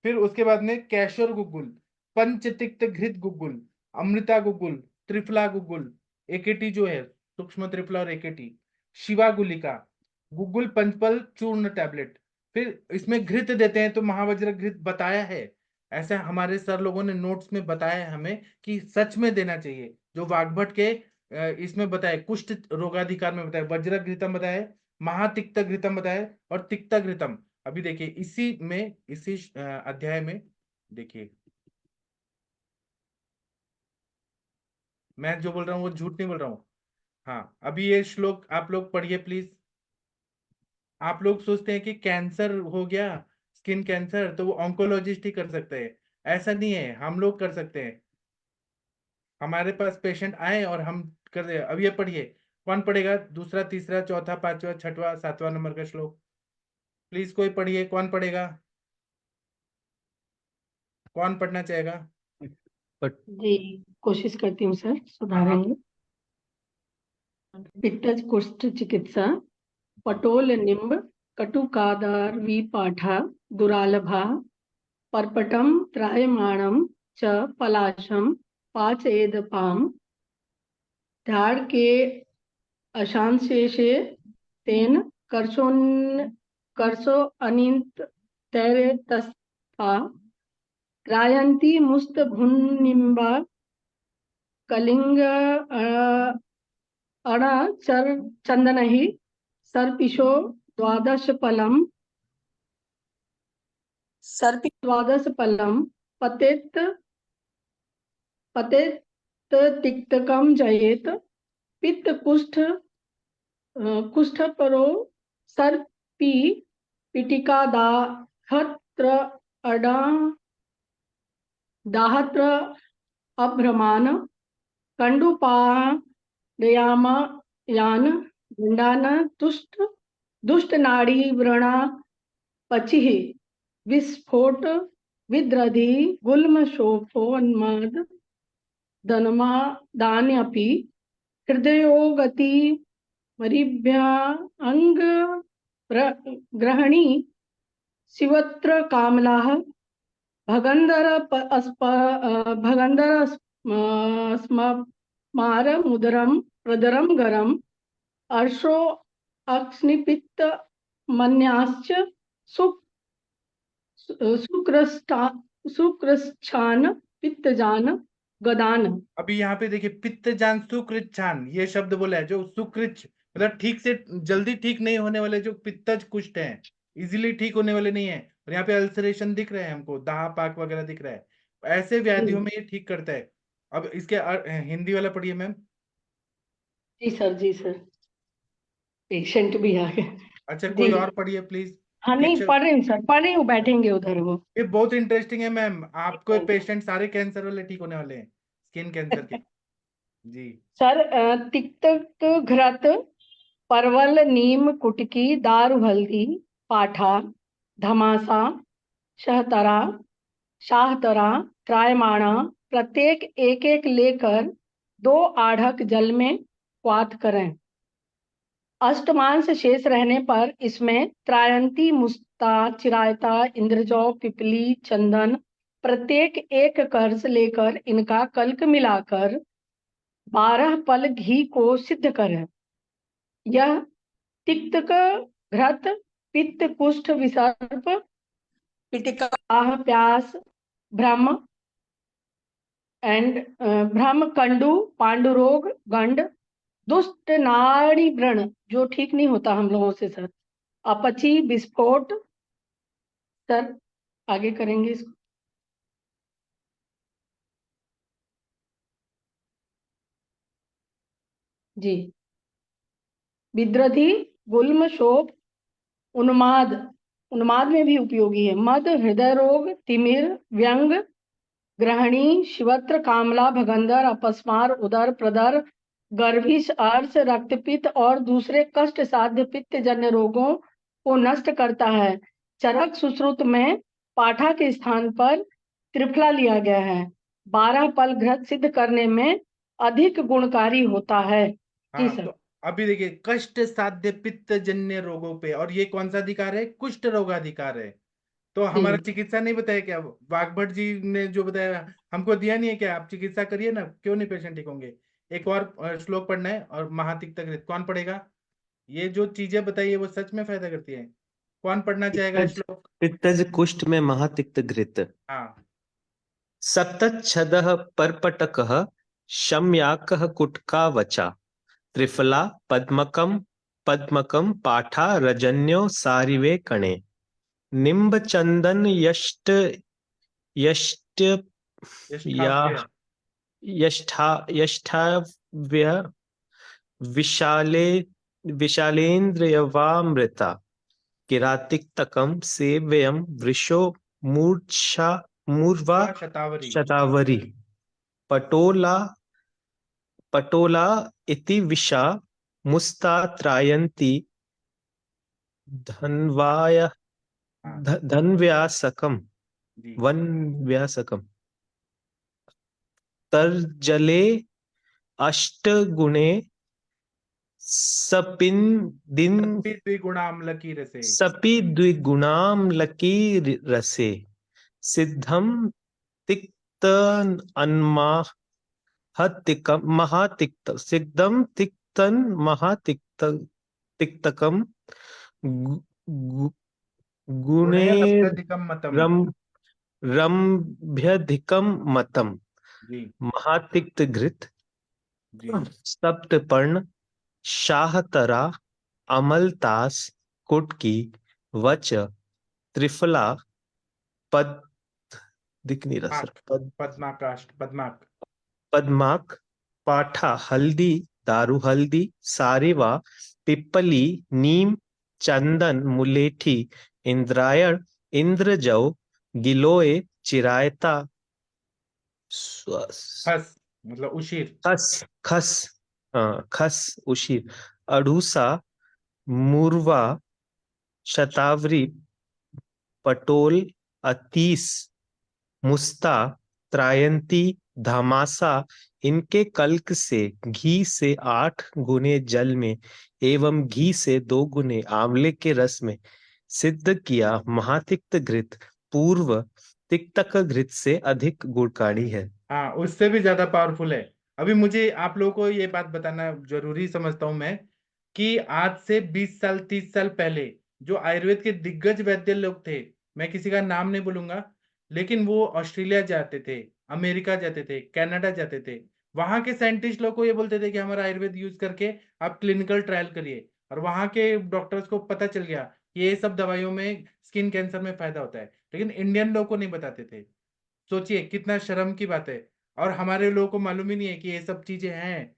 फिर उसके बाद में कैशोर गुग्गुल, पंचतिक्त घृत गुग्गुल, अमृता गुग्गुल, त्रिफला गुग्गुल, एकेटी जो है सूक्ष्म त्रिफला और एकेटी, शिवा गुलिका, गुग्गुल पंचपल चूर्ण टैबलेट। फिर इसमें घृत देते हैं तो महावज्र घृत बताया है, ऐसा हमारे सर लोगों ने नोट्स में बताया है हमें कि सच में देना चाहिए। जो वाग्भट के इसमें बताए, कुष्ठ रोगाधिकार में बताया, वज्रघृतम बताया, महातिक्तघृतम बताया और तिक्तघृतम। अभी देखिए इसी में, इसी अध्याय में देखिए, मैं जो बोल रहा हूँ वो झूठ नहीं बोल रहा हूँ। हाँ, अभी ये श्लोक आप लोग पढ़िए प्लीज। आप लोग सोचते हैं कि कैंसर हो गया, स्किन कैंसर, तो वो ऑन्कोलॉजिस्ट ही कर सकते हैं। ऐसा नहीं है, हम लोग कर सकते हैं। हमारे पास पेशेंट आए और हम कर रहे हैं। अब ये पढ़िए, कौन पढ़ेगा दूसरा, तीसरा, चौथा, पांचवा, छठवा, सातवां नंबर का श्लोक? प्लीज कोई पढ़िए, कौन पढ़ेगा? कौन पढ़ना चाहेगा? बट जी, कोशिश करती हूँ सर, हाँ, सुधारेंगे। पित्तज कुष्ठ चिकित्सा, पटोल निम्ब, कटुकादार विपाठा, दुरालभा, पर्पटम त्रायमाणम च पलाशम पाचेदपाम, धाड़ के अशांशेषे तेन कर्षो अनित तैरे तस्था, रायन्ति मुस्तभुन्निम्बा कलिंग अण चंदनहि सर्पिशो द्वादशफलम पतेत पतेत तिक्तकम जयेत, पित्त कुष्ठपरो सर्पी पिटिका दाहत्र अडा दाहत्र अभ्रमान कंडुपायाम यान दंडान दुष्ट नाड़ी व्रणा पचिः विस्फोट विद्रधि गुल्म शोफोन्माद दान्यपि हृदयो गति मरिभ्या अंग ग्रहणी शिवत्र कामलाः भगंदर स्मार मुदरम प्रदरम गरम अर्षो अक्ष्निपित्त मन्याश्च सुकृष्ठान पित्तजान गदान। अभी यहाँ पे देखिए, पित्तजान सुकृच्छान ये शब्द बोला है, जो सुकृच मतलब ठीक से जल्दी ठीक नहीं होने वाले जो पित्तज कुष्ठ हैं, इजीली ठीक होने वाले नहीं है। और यहाँ पे अल्सरेशन दिख रहे हैं हमको, दाह पाक वगैरह दिख रहा है, ऐसे व्याधियों में ये ठीक करता है। अब इसके हिंदी वाला पढ़िए मैम। जी सर, जी सर, पेशेंट भी आ गए। अच्छा, जी कोई और पढ़िए प्लीज। हाँ, नहीं एक पढ़ रही हूँ सर, पढ़ रही हूँ, बैठेंगे उधर वो। ये बहुत इंटरेस्टिंग है मैम, आपको पेशेंट सारे कैंसर वाले ठीक होने वाले हैं, स्किन कैंसर के। जी सर तिक्त घृत परवल नीम कुटकी दारू हल्दी पाठा धमासा शहतरा शाहतरा त्रायमाणा प्रत्येक एक एक लेकर 2 आढ़क जल में क्वाथ करें। अष्टमांश शेष रहने पर इसमें त्रायंती मुस्ता चिरायता इंद्रजौ पिपली चंदन प्रत्येक एक कर्ज लेकर इनका कल्क मिलाकर 12 पल घी को सिद्ध करें। यह तिक्त घृत पित्त कुष्ठ विसर्प पिटिका प्यास भ्रम एंड भ्रम कंडु पांडुरोग गंड दुष्ट नाड़ी व्रण जो ठीक नहीं होता हम लोगों से सर, अपची विस्फोट। सर आगे करेंगे इसको। जी, विद्रधि गुल्म शोभ उन्माद, उन्माद में भी उपयोगी है। मद हृदय रोग तिमिर व्यंग ग्रहणी शिवत्र कामला भगंदर अपस्मार उदर प्रदर गर्भिश अर्श रक्तपित्त और दूसरे कष्ट साध्य पित्त जन्य रोगों को नष्ट करता है। चरक सुश्रुत में पाठा के स्थान पर त्रिफला लिया गया है। 12 पल घृत सिद्ध करने में अधिक गुणकारी होता है। जी हाँ, सर। तो अभी देखिए, कष्ट साध्य पित्त जन्य रोगों पे, और ये कौन सा अधिकार है? कुष्ठ रोगाधिकार है। तो हमारा जी चिकित्सा नहीं बताया क्या? वाग्भट जी ने जो बताया हमको दिया नहीं है क्या? आप चिकित्सा करिए ना, क्यों नहीं पेशेंट ठीक होंगे? एक और श्लोक पढ़ना है, और महातिक्तघृत कौन पढ़ेगा? ये जो चीजें बताई है वो सच में फायदा करती है। कौन पढ़ना चाहेगा श्लोक? पित्तज कुष्ठ में महातिक्त घृत हाँ, सतच्छदः पर्पटकः शम्याकः कुटका वचा त्रिफला पद्मकं पद्मकं पाठा रजन्यो सारिवे कणे निम्ब चंदन यष्ट यष्ट या यष्टाभ्य यष्ठाव्य विशाले विशालेन्द्रियवामृता किरातिक्तकं सेव्यं वृषो मूर्वा शतावरी शतावरी पटोला पटोला इति विशा मुस्ता त्रायन्ति धन्वाय हाँ धन्व्यासकम जी वनव्यासकम तर्जले अष्टगुणे सपिन दिन सप्पी द्विगुणाम्ल की रसे सपि द्विगुणाम्लकी रसे सिद्धम तिक्त अन्माहतिकम महातिक्त सिद्धम तिक्तन महातिक्त तिक्तकम गु- गु- गुणे गुणैरप्यधिकं मतम रम रम्भ्यधिकम मतम जी महातिक्त घृत जी सप्तपर्ण शाहतरा अमलतास कुटकी वच त्रिफला पद दिख नहीं रहा सर माक पद्माकाष्ठ पद्माक पद्माक पाठा हल्दी दारू हल्दी सारिवा पिप्पली नीम चंदन मुलेठी इंद्रायण इंद्रजौ गिलोय चिरायता खस मतलब उशीर खस खस हाँ खस उशीर अड़ूसा मूर्वा शतावरी पटोल अतीस मुस्ता त्रायंती धामासा इनके कल्क से घी से 8 गुने जल में एवं घी से 2 गुने आंवले के रस में सिद्ध किया महातिक्त घृत पूर्व तिक्तक घृत से अधिक गुणकारी है। हाँ उससे भी ज्यादा पावरफुल है। अभी मुझे आप लोगों को ये बात बताना जरूरी समझता हूं मैं कि आज से 20 साल 30 साल पहले जो आयुर्वेद के दिग्गज वैद्य लोग थे, मैं किसी का नाम नहीं बोलूंगा, लेकिन वो ऑस्ट्रेलिया जाते थे, अमेरिका जाते थे, कनाडा जाते थे। वहां के साइंटिस्ट लोग को ये बोलते थे कि हमारा आयुर्वेद यूज करके आप क्लिनिकल ट्रायल करिए, और वहां के डॉक्टर्स को पता चल गया कि ये सब दवाइयों में स्किन कैंसर में फायदा होता है, लेकिन इंडियन लोग को नहीं बताते थे। सोचिए कितना शर्म की बात है। और हमारे लोगों को मालूम ही नहीं है कि ये सब चीजें हैं।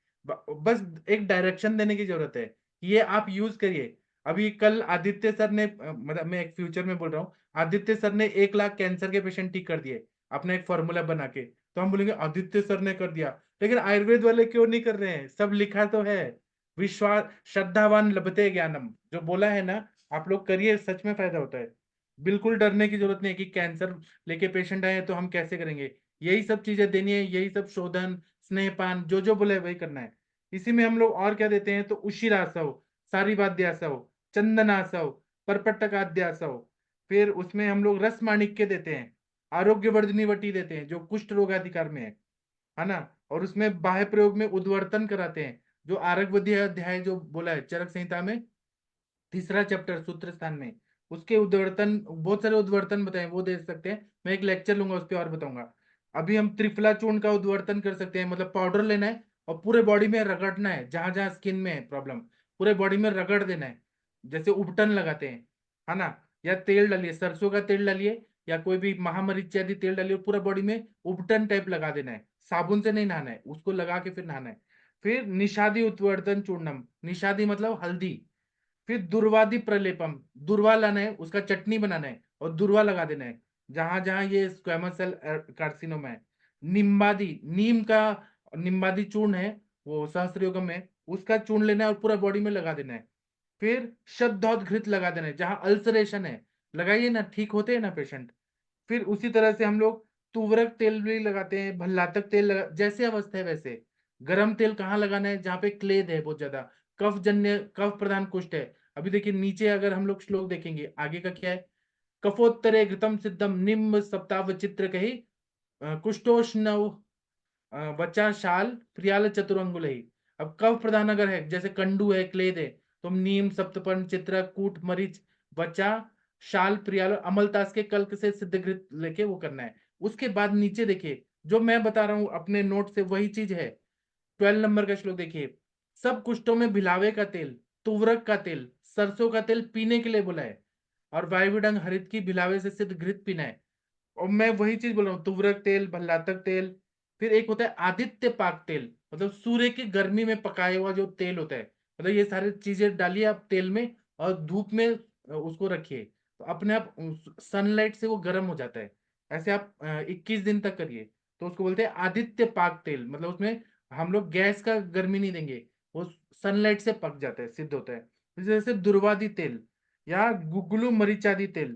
बस एक डायरेक्शन देने की जरूरत है, ये आप यूज करिए। अभी कल आदित्य सर ने मतलब मैं एक फ्यूचर में बोल रहा हूँ, आदित्य सर ने 1 लाख कैंसर के पेशेंट ठीक कर दिए अपना एक फॉर्मूला बना के। तो हम बोलेंगे आदित्य सर ने कर दिया, लेकिन आयुर्वेद वाले क्यों नहीं कर रहे हैं? सब लिखा तो है, विश्वास श्रद्धावान लभते ज्ञानम जो बोला है ना, आप लोग करिए, सच में फायदा होता है। बिल्कुल डरने की जरूरत नहीं है कि कैंसर लेके पेशेंट आए तो हम कैसे करेंगे। यही सब चीजें देनी है, यही सब शोधन स्नेहपान जो बोले वही करना है। इसी में हम लोग और क्या देते हैं तो उशिरासव, सारीवाद्यासव, चंदनासव, परपट्टकाद्यासव, फिर उसमें हम लोग रस माणिक्य देते हैं, आरोग्यवर्धिनी वटी देते हैं जो कुष्ठ रोगाधिकार में है ना। और उसमें बाह्य प्रयोग में उद्वर्तन कराते हैं, जो आरोग्य अध्याय जो बोला है चरक संहिता में 3रा चैप्टर सूत्र स्थान में, उसके उद्वर्तन बहुत सारे उद्वर्तन बताए, वो दे सकते हैं। मैं एक लेक्चर लूंगा उस पर और बताऊंगा। अभी हम त्रिफला चूर्ण का उद्वर्तन कर सकते हैं, मतलब पाउडर लेना है और पूरे बॉडी में रगड़ना है, जहां जहां स्किन में है प्रॉब्लम पूरे बॉडी में रगड़ देना है, जैसे उपटन लगाते हैं, है ना। या तेल डालिए, सरसों का तेल डालिए या कोई भी महामरीच आदि तेल डालिए, पूरा बॉडी में उपटन टाइप लगा देना है। साबुन से नहीं नहाना है, उसको लगा के फिर नहाना है। फिर निषादी उत्वर्धन चूर्णम, निषादी मतलब हल्दी। फिर दुर्वादी प्रलेपम, दुर्वा लाना है, उसका चटनी बनाना है और दुर्वा लगा देना है जहां जहां ये स्क्वेमस सेल कार्सिनोमा है। निम्बादी, नीम का निम्बादी चूर्ण है, वो सहस्त्रयोगम है, उसका चूर्ण लेना है और पूरा बॉडी में लगा देना है। फिर शब्दोद्घृत लगा देना है, जहां अल्सरेशन है लगाइए ना, ठीक होते हैं ना पेशेंट। फिर उसी तरह से हम लोग तुवरक तेल भी लगाते हैं, भल्लातक तेल लगा, जैसे अवस्था है वैसे। गरम तेल कहाँ लगाना है? जहाँ पे क्लेद है बहुत ज्यादा, कफ जन्य कफ प्रधान कुष्ठ है। अभी देखिए नीचे अगर हम लोग श्लोक देखेंगे, आगे का क्या है? कफोत्तरे घृतम सिद्धम निम्ब सप्ताव चित्र कही कुष्ठोष्णव वचा शाल प्रियाल चतुरंगुल ही। अब कफ प्रधान अगर है, जैसे कंडू है, क्लेद है, तो हम नीम सप्तपर्ण चित्र कूट मरीच वचा शाल प्रियाल अमलतास के कल्क से सिद्धघृत लेके वो करना है। उसके बाद नीचे देखिए, जो मैं बता रहा हूँ अपने नोट से वही चीज है, 12 नंबर का श्लोक देखिए, सब कुष्ठों में भिलावे का तेल, तुवरक का तेल, सरसों का तेल पीने के लिए बोला है, और वायुडंग हरित की भिलावे से सिद्ध घृत पीना है। और मैं वही चीज बोल रहा हूँ, तुवरक तेल, भल्लातक तेल, फिर एक होता है आदित्य पाक तेल, मतलब सूर्य की गर्मी में पकाया हुआ जो तेल होता है, मतलब ये सारी चीजें डालिए आप तेल में और धूप में उसको रखिए, तो अपने आप सनलाइट से वो गर्म हो जाता है। ऐसे आप 21 दिन तक करिए, तो उसको बोलते हैं आदित्य पाक तेल, मतलब उसमें हम लोग गैस का गर्मी नहीं देंगे, वो सनलाइट से पक जाता है, सिद्ध होता है। जैसे दुर्वादी तेल या गुगलू मरीचादी तेल,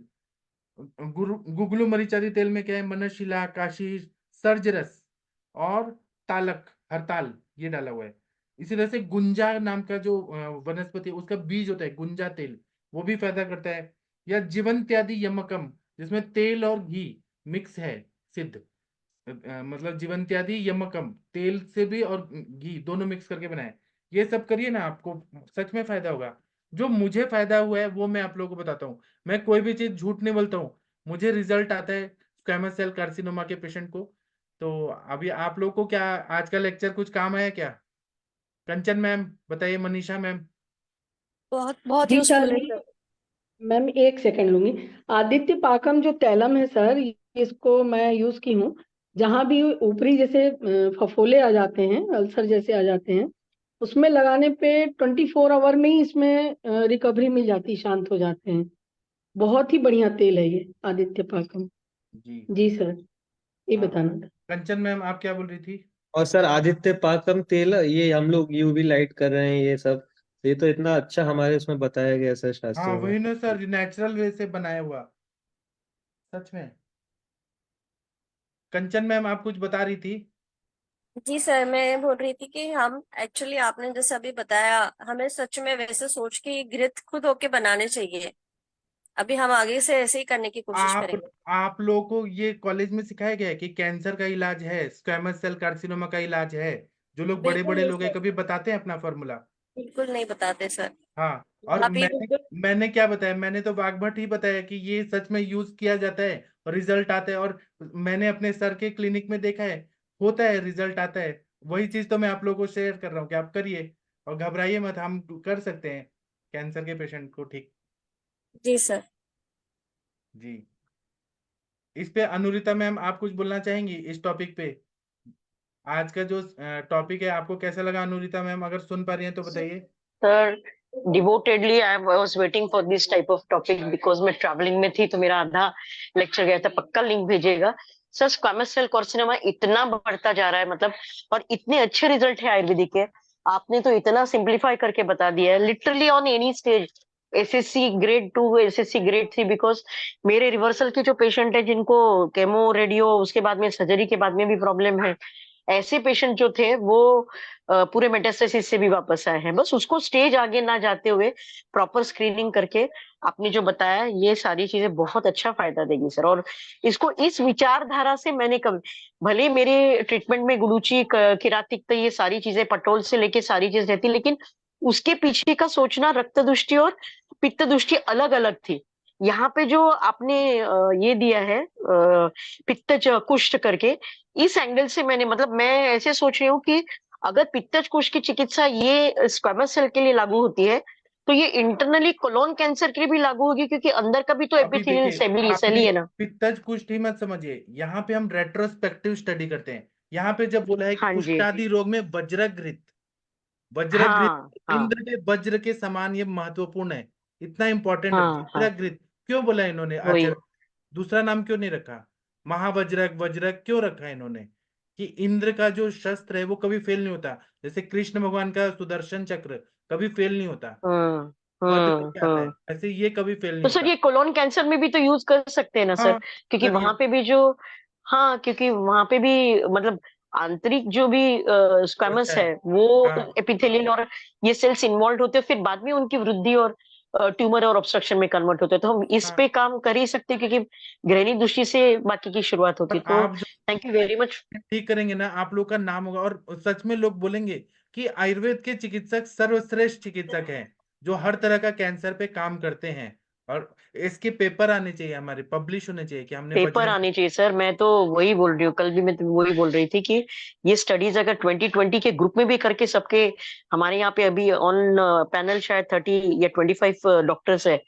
गुगलू मरीच आदि तेल में क्या है, मनशिला, काशी, सर्जरस और तालक, हरताल, ये डाला हुआ है। इसी तरह से गुंजा नाम का जो वनस्पति, उसका बीज होता है गुंजा तेल, वो भी फायदा करता है। या जीवंत्यादि यमकम, जिसमें तेल और घी मिक्स है, सिद्ध मतलब जीवंत्यादि यमकम, तेल से भी और घी दोनों मिक्स करके बनाए, ये सब करिए ना, आपको सच में फायदा होगा। जो मुझे फायदा हुआ है वो मैं आप लोगों को बताता हूँ, मैं कोई भी चीज झूठ नहीं बोलता हूँ। मुझे रिजल्ट आता है स्क्वैमस सेल कार्सिनोमा के पेशेंट को। तो अभी आप लोग को क्या आज का लेक्चर कुछ काम आया क्या? कंचन मैम बताइए, मनीषा मैम। बहुत बहुत जी सर, यूजफुल है सर। मैम एक सेकंड लूंगी। आदित्य पाकम जो तैलम है सर, इसको मैं यूज की हूँ। जहां भी ऊपरी जैसे फफोले आ जाते हैं, अल्सर जैसे आ जाते हैं, उसमें लगाने पे 24 आवर में ही इसमें रिकवरी मिल जाती, शांत हो जाते हैं। बहुत ही बढ़िया तेल है ये आदित्य पाकम। जी जी सर, ये हाँ, बताना था। कंचन मैम आप क्या बोल रही थी? और सर आदित्य पाकम तेल, ये हम लोग यूवी लाइट कर रहे हैं ये सब, ये तो इतना अच्छा हमारे उसमें बताया गया सर हाँ शास्त्रों में। वही ना सर, नेचुरल वे से बनाया हुआ, सच में। कंचन मैम आप कुछ बता रही थी? जी सर, मैं बोल रही थी कि हम एक्चुअली आपने जैसे अभी बताया, हमें सच में वैसे सोच के घृत खुद होके बनाने चाहिए। अभी हम आगे से ऐसे ही करने की कोशिश आप करेंगे। आप लोगों को ये कॉलेज में सिखाया गया है कि कैंसर का इलाज है, स्क्वैमस सेल कार्सिनोमा का इलाज है? जो लोग बड़े बिल्कुल बड़े नहीं लोग हैं सर, कभी बताते हैं अपना फॉर्मूला? बिल्कुल नहीं बताते सर। हाँ, और आप ये मैंने बिल्कुल। मैंने क्या बताया, मैंने तो वाग्भट ही बताया कि ये सच में यूज किया जाता है और रिजल्ट आता है, और मैंने अपने सर के क्लिनिक में देखा है, होता है, रिजल्ट आता है। वही चीज तो मैं आप लोगों को शेयर कर रहा हूँ कि आप करिए और घबराइए मत, हम कर सकते हैं कैंसर के पेशेंट को ठीक। जी सर। जी, इस पे अनुरिता मैम आप कुछ बोलना चाहेंगी इस टॉपिक पे? आज का जो टॉपिक है आपको कैसा लगा अनुरिता मैम, अगर सुन पा रही हैं तो बताइए। Sir devotedly I was waiting for this type of topic because मैं ट्रैवलिंग में थी, तो मेरा आधा लेक्चर गया था। पक्का लिंक भेजिएगा सर। स्क्वैमस सेल कार्सिनोमा इतना बढ़ता जा रहा है, मतलब, और इतने अच्छे रिजल्ट है आयुर्वेदिक के। आपने तो इतना सिंप्लीफाई करके बता दिया है, literally on any stage, SSC grade 2, SSC grade 3। Because मेरे रिवर्सल के जो पेशेंट है, जिनको केमो रेडियो उसके बाद में सर्जरी के बाद में भी प्रॉब्लम है, ऐसे पेशेंट जो थे वो पूरे मेटास्टेसिस से भी वापस आए हैं। बस उसको स्टेज आगे ना जाते हुए प्रॉपर स्क्रीनिंग करके आपने जो बताया, ये सारी चीजें बहुत अच्छा फायदा देगी सर। और इसको इस विचारधारा से मैंने कभी, भले मेरे ट्रीटमेंट में गुडुची, किरातिक, ये सारी चीजें पटोल से लेके सारी चीज रहती, लेकिन उसके पीछे का सोचना रक्त दृष्टि और पित्त दृष्टि अलग अलग थी। यहाँ पे जो आपने ये दिया है पित्तज कुष्ठ करके, इस एंगल से मैंने, मतलब मैं ऐसे सोच रही हूँ कि अगर पित्तज कुष्ठ की चिकित्सा ये स्क्वैमस सेल के लिए लागू होती है, तो ये इंटरनली कोलोन कैंसर के लिए भी लागू होगी, क्योंकि अंदर का भी तो अभी एपिथेलियल देखिए, सेल ही आपने है ना। पित्तज कुष्ठ ही मत समझिए, यहाँ पे हम रेट्रोस्पेक्टिव स्टडी करते हैं। यहाँ पे जब बोला है हाँ जी। कुष्ठादि रोग में वज्रघृत, वज्रघृत हाँ हाँ इंद्र के वज्र के समान, ये महत्वपूर्ण है, इतना इंपॉर्टेंट है हाँ हाँ, वज्रघृत। क्यों बोला इन्होंने वही। आचार्य, दूसरा नाम क्यों नहीं रखा? महावज्रक, वज्रक क्यों रखा है इन्होंने? कि इंद्र का जो शस्त्र है वो कभी फेल नहीं होता, जैसे कृष्ण भगवान का सुदर्शन चक्र कभी फेल नहीं होता, वज्र के आता है, ऐसे ये कभी फेल नहीं तो सर होता। ये कोलोन कैंसर में भी तो यूज कर सकते हैं ना सर? हाँ, क्योंकि करिए। वहां पे भी जो, हाँ, क्योंकि वहां पे भी, मतलब, आंतरिक जो भी त्वचा स्क्वैमस है। है, वो हाँ एपिथेलियल और ये सेल्स इन्वॉल्व होते हैं, फिर बाद में उनकी वृद्धि और ट्यूमर और ऑब्स्ट्रक्शन में कन्वर्ट होते हैं। तो हम इस हाँ, पे काम कर ही सकते हैं, क्योंकि गृहिणी दृष्टि से बाकी की शुरुआत होती। पर तो आप जो थैंक यू वेरी मच। ठीक करेंगे ना, आप लोग का नाम होगा, और सच में लोग बोलेंगे कि आयुर्वेद के चिकित्सक सर्वश्रेष्ठ चिकित्सक हैं, जो हर तरह का कैंसर पे काम करते हैं। और इसके पेपर आने चाहिए, हमारे पब्लिश होने चाहिए कि हमने पेपर बजरंग। आने चाहिए सर। मैं तो वही बोल रही हूँ, कल भी मैं तो वही बोल रही थी कि ये स्टडीज अगर 2020 के ग्रुप में भी करके सबके, हमारे यहाँ पे अभी ऑन पैनल शायद 30 या 25 डॉक्टर्स है।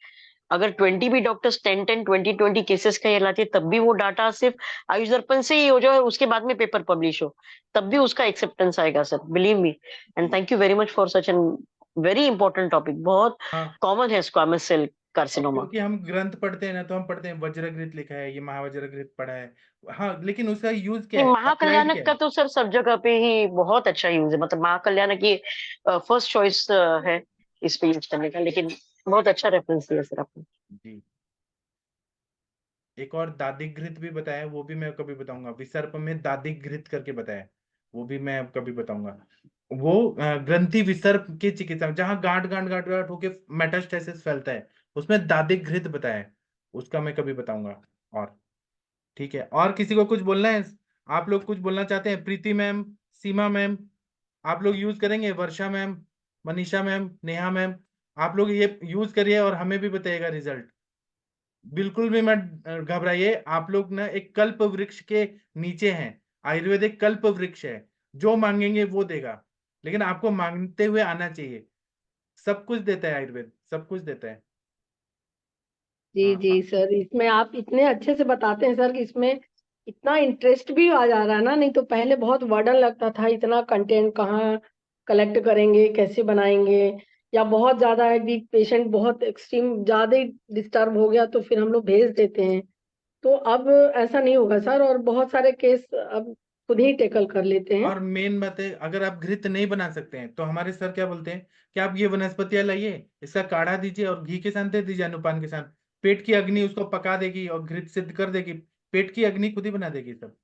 अगर 20 भी डॉक्टर्स 10-10 20-20 केसेस का ये लाते, तब भी वो डाटा सिर्फ आयुष दर्पण से ही हो जाए, उसके बाद में पेपर पब्लिश हो, तब भी उसका एक्सेप्टेंस आएगा sir, believe me. And thank you very much for such an very important topic. बहुत हाँ, कॉमन है स्क्वामस सेल कार्सिनोमा। क्योंकि हम ग्रंथ पढ़ते हैं ना, तो हम पढ़ते हैं वज्रघृत लिखा है, ये महावज्रघृत पढ़ा है। हाँ, लेकिन उसका यूज क्या नहीं, है, अप्लाइड महाकल्याणक क्या का है? तो सर सब जगह पे ही बहुत अच्छा यूज है, मतलब महाकल्याणक की फर्स्ट चॉइस है इस पे यूज करने का, लेकिन बहुत अच्छा रेफरेंस दिया सर आपने। जी। एक और दादिघृत भी बताया, वो भी मैं कभी बताऊंगा। विसर्प में दादिघृत करके बताया, वो भी मैं कभी बताऊंगा। वो ग्रंथि विसर्प की चिकित्सा में, जहां गांठ गांठ गांठ गांठ होके मेटास्टेसिस फैलता है, उसमें दादिघृत बताया है, उसका मैं कभी बताऊंगा। और ठीक है, और किसी को कुछ बोलना है? आप लोग कुछ बोलना चाहते हैं? प्रीति मैम, सीमा मैम, आप लोग यूज करेंगे? Varsha ma'am, Manisha ma'am, Neha ma'am, आप लोग ये यूज करिए और हमें भी बताइएगा रिजल्ट। बिल्कुल भी मत घबराइए, आप लोग ना एक कल्प वृक्ष के नीचे हैं। आयुर्वेद एक कल्प वृक्ष है, जो मांगेंगे वो देगा, लेकिन आपको मांगते हुए आना चाहिए। सब कुछ देता है आयुर्वेद, सब कुछ देता है। जी हाँ जी सर, इसमें आप इतने अच्छे से बताते हैं सर कि इसमें इतना इंटरेस्ट भी आ जा रहा है ना, नहीं तो पहले बहुत वर्डन लगता था, इतना कंटेंट कहाँ कलेक्ट करेंगे, कैसे बनाएंगे, या बहुत ज्यादा है कि पेशेंट बहुत एक्सट्रीम ज्यादा ही डिस्टर्ब हो गया तो फिर हम लोग भेज देते हैं। तो अब ऐसा नहीं होगा सर, और बहुत सारे केस अब खुद ही टेकल कर लेते हैं। और मेन बात है, अगर आप घृत नहीं बना सकते हैं तो हमारे सर क्या बोलते हैं कि आप ये वनस्पतियां लाइए, इसका काढ़ा दीजिए और घी के साथ दे दीजिए, अनुपान के साथ। पेट की अग्नि उसको पका देगी और घृत सिद्ध कर देगी, पेट की अग्नि खुद ही बना देगी सब।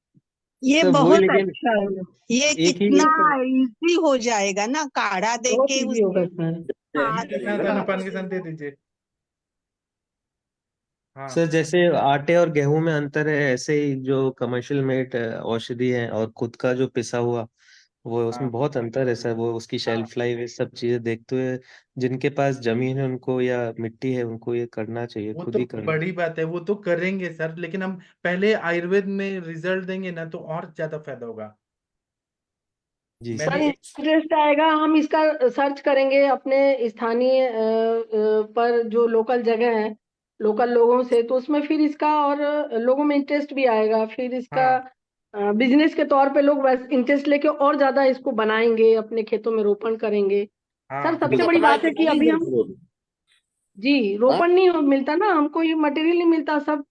ये सर वही, बहुत लेकिन अच्छा है। ये एक ही कितना इजी हो जाएगा ना, काढ़ा दे बहुत के इजी होगा उसके सर। घी साथ के साथ अनुपान के साथ दे दीजिए। हाँ, सर जैसे आटे और गेहूं में अंतर है, ऐसे ही जो कमर्शियल मेड औषधि है और खुद का जो पिसा हुआ, वो उसमें हाँ, बहुत अंतर है सर। वो उसकी शेल्फ लाइफ, ये सब चीजें देखते हुए जिनके पास जमीन है उनको या मिट्टी है उनको ये करना चाहिए, वो खुद तो ही करना। बड़ी बात है, वो तो करेंगे सर, लेकिन हम पहले आयुर्वेद में रिजल्ट देंगे ना, तो और ज्यादा फायदा होगा। जी मैंने सर सर। एक, इंटरेस्ट आएगा, हम इसका सर्च करेंगे अपने स्थानीय पर जो लोकल जगह है, लोकल लोगों से, तो उसमें फिर इसका और लोगों में इंटरेस्ट भी आएगा, फिर इसका हाँ, बिजनेस के तौर पे लोग वैसे इंटरेस्ट लेके और ज्यादा इसको बनाएंगे, अपने खेतों में रोपण करेंगे। सर हाँ, सबसे बड़ी बात है कि अभी हम, जी, रोपण नहीं मिलता ना हमको, ये मटेरियल नहीं मिलता, सब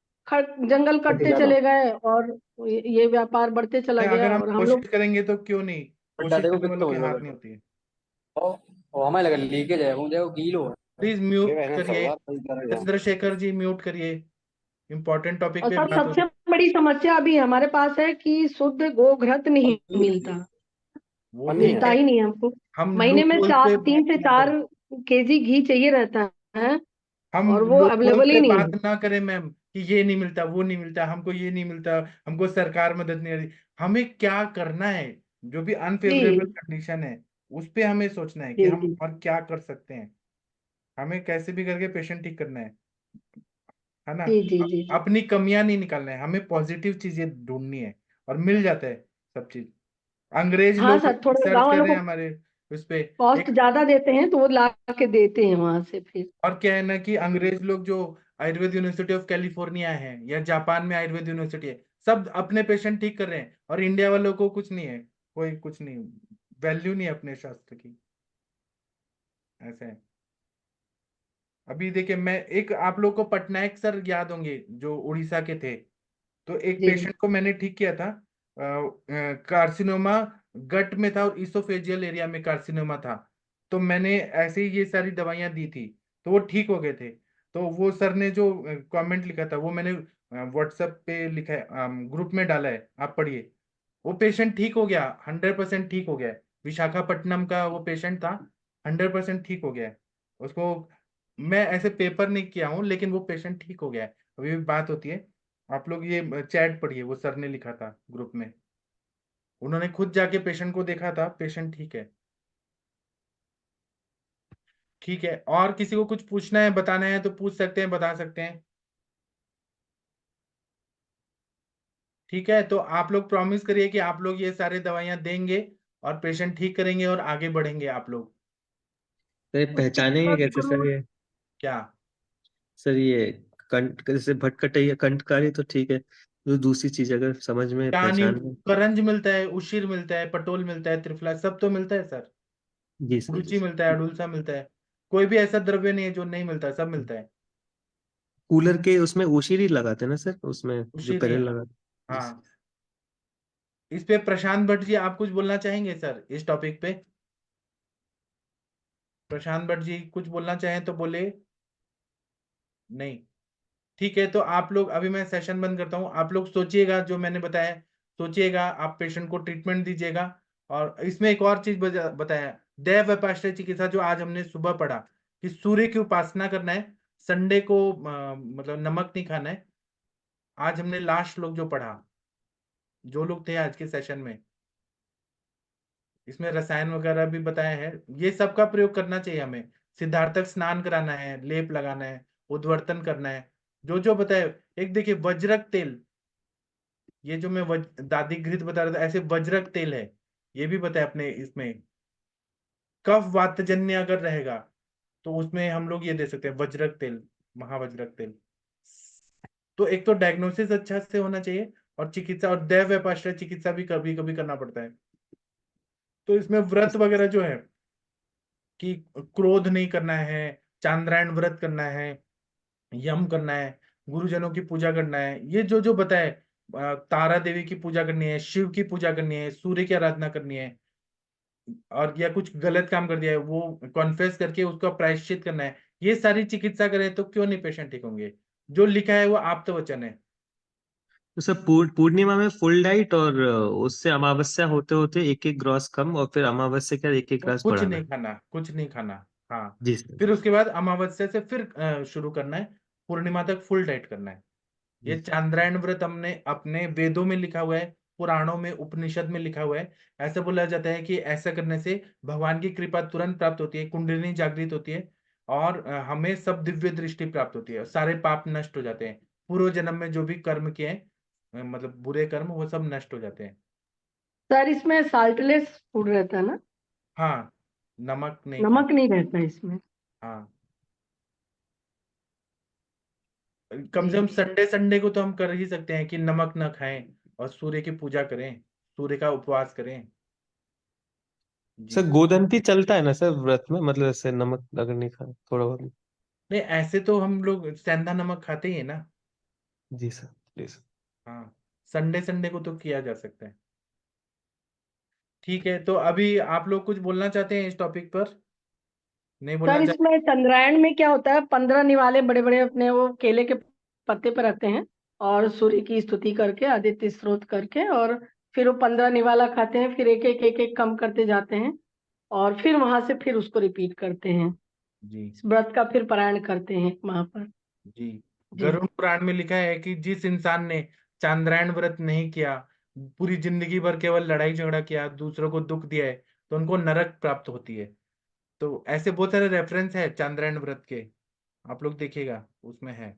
जंगल कटते चले गए और ये व्यापार बढ़ते चला नहीं, गया अगर हम और हम लोग, कोशिश करेंगे तो क्यों नहीं, कोशिश करने वालों की हार नहीं होती है। हमारे लगा लीकेज है वो देखो गीलो है। प्लीज म्यूट करिए, चंद्रशेखर जी म्यूट करिए, इम्पोर्टेंट टॉपिक और पे सर बात हो सबसे रही बड़ी समस्या अभी हमारे पास है कि शुद्ध गोघृत नहीं मिलता, है। वो तो मिलता है, ही नहीं हमको। हम महीने लूप में होल चार पे तीन बात से ना चार करें, केजी घी चाहिए रहता है, हम और वो लूप होल अवेलेबल पे ही नहीं बात है। ना करें मैम, कि ये नहीं मिलता, वो नहीं मिलता, हमको ये नहीं मिलता, हमको सरकार मदद नहीं आ रही। हमें क्या करना है, जो भी अनफेवरेबल जी कंडीशन है, उस पे हमें सोचना है कि जी हम जी और क्या कर सकते हैं। हमें कैसे भी करके पेशेंट ठीक करना है ना। जी जी जी जी। अपनी कमियां नहीं निकालना है, हमें पॉजिटिव चीजें ढूंढनी है, और मिल जाता है सब चीज। अंग्रेज हाँ लोग सर, थोड़ा रिसर्च गांव कर वालों रहे को हैं हमारे उस पे। कॉस्ट एक ज्यादा देते हैं तो वो ला के देते हैं वहां से फिर। और क्या है ना, कि अंग्रेज लोग जो आयुर्वेद यूनिवर्सिटी ऑफ कैलिफोर्निया है, या जापान में आयुर्वेद यूनिवर्सिटी है, सब अपने पेशेंट ठीक कर रहे हैं, और इंडिया वालों को कुछ नहीं है, कोई कुछ नहीं, वैल्यू नहीं है अपने शास्त्र की। ऐसे है। अभी देखिए, मैं एक, आप लोग को पटनायक सर याद होंगे, जो उड़ीसा के थे। तो एक जी पेशेंट को मैंने ठीक किया था, कार्सिनोमा गट में था और इसोफेजियल एरिया में कार्सिनोमा था। तो मैंने ऐसे ही ये सारी दवाइयां दी थी, तो वो ठीक हो गए थे। तो वो सर ने जो कमेंट लिखा था, वो मैंने व्हाट्सएप पे लिखा है, ग्रुप में डाला है, आप पढ़िए। वो पेशेंट ठीक हो गया, 100% ठीक हो गया है। विशाखापट्टनम का वो पेशेंट था, 100% ठीक हो गया है उसको। मैं ऐसे पेपर नहीं किया हूँ, लेकिन वो पेशेंट ठीक हो गया है, अभी भी बात होती है। आप लोग ये चैट पढ़िए, वो सर ने लिखा था ग्रुप में, उन्होंने खुद जाके पेशेंट को देखा था, पेशेंट ठीक है। ठीक है, और किसी को कुछ पूछना है, बताना है तो पूछ सकते हैं, बता सकते हैं। ठीक है, तो आप लोग प्रॉमिस करिए कि आप लोग ये सारे दवाइयां देंगे और पेशेंट ठीक करेंगे और आगे बढ़ेंगे आप लोग। तो ये पहचानेंगे कैसे सर ये? क्या? सर ये कंठ जैसे भटकटैया कंठकारी तो ठीक है, जो दूसरी चीज अगर समझ में कहानी, पहचान में। करंज मिलता है, उशीर मिलता है, पटोल मिलता है, त्रिफला, सब तो मिलता है सर। जी सर, जी रुचि सर। मिलता है, अडुलसा मिलता है। कोई भी ऐसा द्रव्य नहीं है जो नहीं मिलता, सब मिलता है। कूलर के उसमें ओशीरी लगाते हैं ना सर, उसमें जो उशीर ही, पैनल हाँ। लगा। जी सर। हाँ, इस पे प्रशांत भट्ट जी आप कुछ बोलना चाहेंगे सर, इस टॉपिक पे? प्रशांत भट्ट जी कुछ बोलना चाहें तो बोले। नहीं। ठीक है, तो आप लोग, अभी मैं सेशन बंद करता हूँ। आप लोग सोचिएगा जो मैंने बताया, सोचिएगा, आप पेशेंट को ट्रीटमेंट दीजिएगा। और इसमें एक और चीज बताया, दैव व्यपाश्रय चिकित्सा, जो आज हमने सुबह पढ़ा कि सूर्य की उपासना करना है, संडे को मतलब नमक नहीं खाना है। आज हमने लास्ट लोग जो पढ़ा, जो लोग थे आज के सेशन में, इसमें रसायन वगैरह भी बताया है। ये सब का प्रयोग करना चाहिए हमें। सिद्धार्थक स्नान कराना है, लेप लगाना है, उद्वर्तन करना है, जो जो बताया। एक देखिए, वज्रक तेल, ये जो मैं दादी घृत बता रहा था, ऐसे वज्रक तेल है, ये भी बताया अपने इसमें। कफ वातजन्य अगर रहेगा तो उसमें हम लोग ये दे सकते हैं, वज्रक तेल, महावज्रक तेल। तो एक तो डायग्नोसिस अच्छा से होना चाहिए, और चिकित्सा, और दैव व्यपाश्रय चिकित्सा भी कभी कभी करना पड़ता है। तो इसमें व्रत वगैरह जो है कि क्रोध नहीं करना है, चांद्रायण व्रत करना है, यम करना है, गुरुजनों की पूजा करना है, ये जो जो बताए, तारा देवी की पूजा करनी है, शिव की पूजा करनी है, सूर्य की आराधना करनी है, और या कुछ गलत काम कर दिया है वो कॉन्फेस करके उसका प्रायश्चित करना है। ये सारी चिकित्सा करें तो क्यों नहीं पेशेंट ठीक होंगे? जो लिखा है वो आप्त वचन है। तो सर पूर्णिमा में फुल डाइट, और उससे अमावस्या होते होते एक एक ग्रास कम, और फिर अमावस्या के बाद एक एक तो ग्रास कुछ बढ़ाना। नहीं खाना, कुछ नहीं खाना। हाँ, जी सर। फिर उसके बाद अमावस्या से फिर शुरू करना है, पूर्णिमा तक फुल डाइट करना है। ये जी चांद्रायण व्रत हमने अपने वेदों में लिखा हुआ है, पुराणों में, उपनिषद में लिखा हुआ है। ऐसा बोला जाता है कि ऐसा करने से भगवान की कृपा तुरंत प्राप्त होती है, कुंडलिनी जागृत होती है, और हमें सब दिव्य दृष्टि प्राप्त होती है, और सारे पाप नष्ट हो जाते हैं। पूर्व जन्म में जो भी कर्म किए हैं, मतलब बुरे कर्म, वो सब नष्ट हो जाते हैं। सर इसमें साल्टलेस फूड रहता है ना? हाँ, नमक नहीं नमक खाना। नहीं रहता इसमें? हाँ, कम से जी। कम संडे संडे को तो हम कर ही सकते हैं कि नमक न खाएं और सूर्य की पूजा करें, सूर्य का उपवास करें। जी। सर, गोदंती चलता है ना सर व्रत में, मतलब ऐसे नमक अगर नहीं खाए थोड़ा बहुत? नहीं, ऐसे तो हम लोग सेंधा नमक खाते ही है ना। जी सर, प्लीज। हाँ, संडे संडे को तो किया जा सकता है। ठीक है, तो अभी आप लोग कुछ बोलना चाहते हैं इस टॉपिक पर? नहीं बोलना सर चाहते? इसमें चंद्रायण में क्या होता है, 15 निवाले बड़े बड़े अपने वो केले के पत्ते पर रखते हैं, और सूर्य की स्तुति करके, आदित्य स्त्रोत करके, और फिर वो 15 निवाला खाते हैं, फिर एक एक कम करते जाते हैं, और फिर वहां से फिर उसको रिपीट करते हैं। जी। इस व्रत का फिर पारायण करते हैं वहां पर। जी, जी। गरुड़ पुराण में लिखा है कि जिस इंसान ने चांद्रायण व्रत नहीं किया, पूरी जिंदगी भर केवल लड़ाई झगड़ा किया, दूसरों को दुख दिया है, तो उनको नरक प्राप्त होती है। तो ऐसे बहुत सारे रेफरेंस है चांद्रायण व्रत के, आप लोग देखिएगा, उसमें है।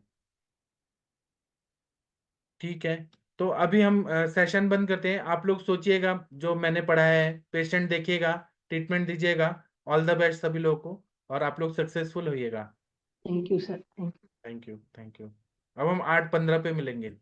ठीक है, तो अभी हम सेशन बंद करते हैं। आप लोग सोचिएगा जो मैंने पढ़ा है, पेशेंट देखिएगा, ट्रीटमेंट दीजिएगा। ऑल द बेस्ट सभी लोगों को, और आप लोग सक्सेसफुल होइएगा। Thank you sir, thank you. Thank you, thank you. अब हम 8:15 पे मिलेंगे।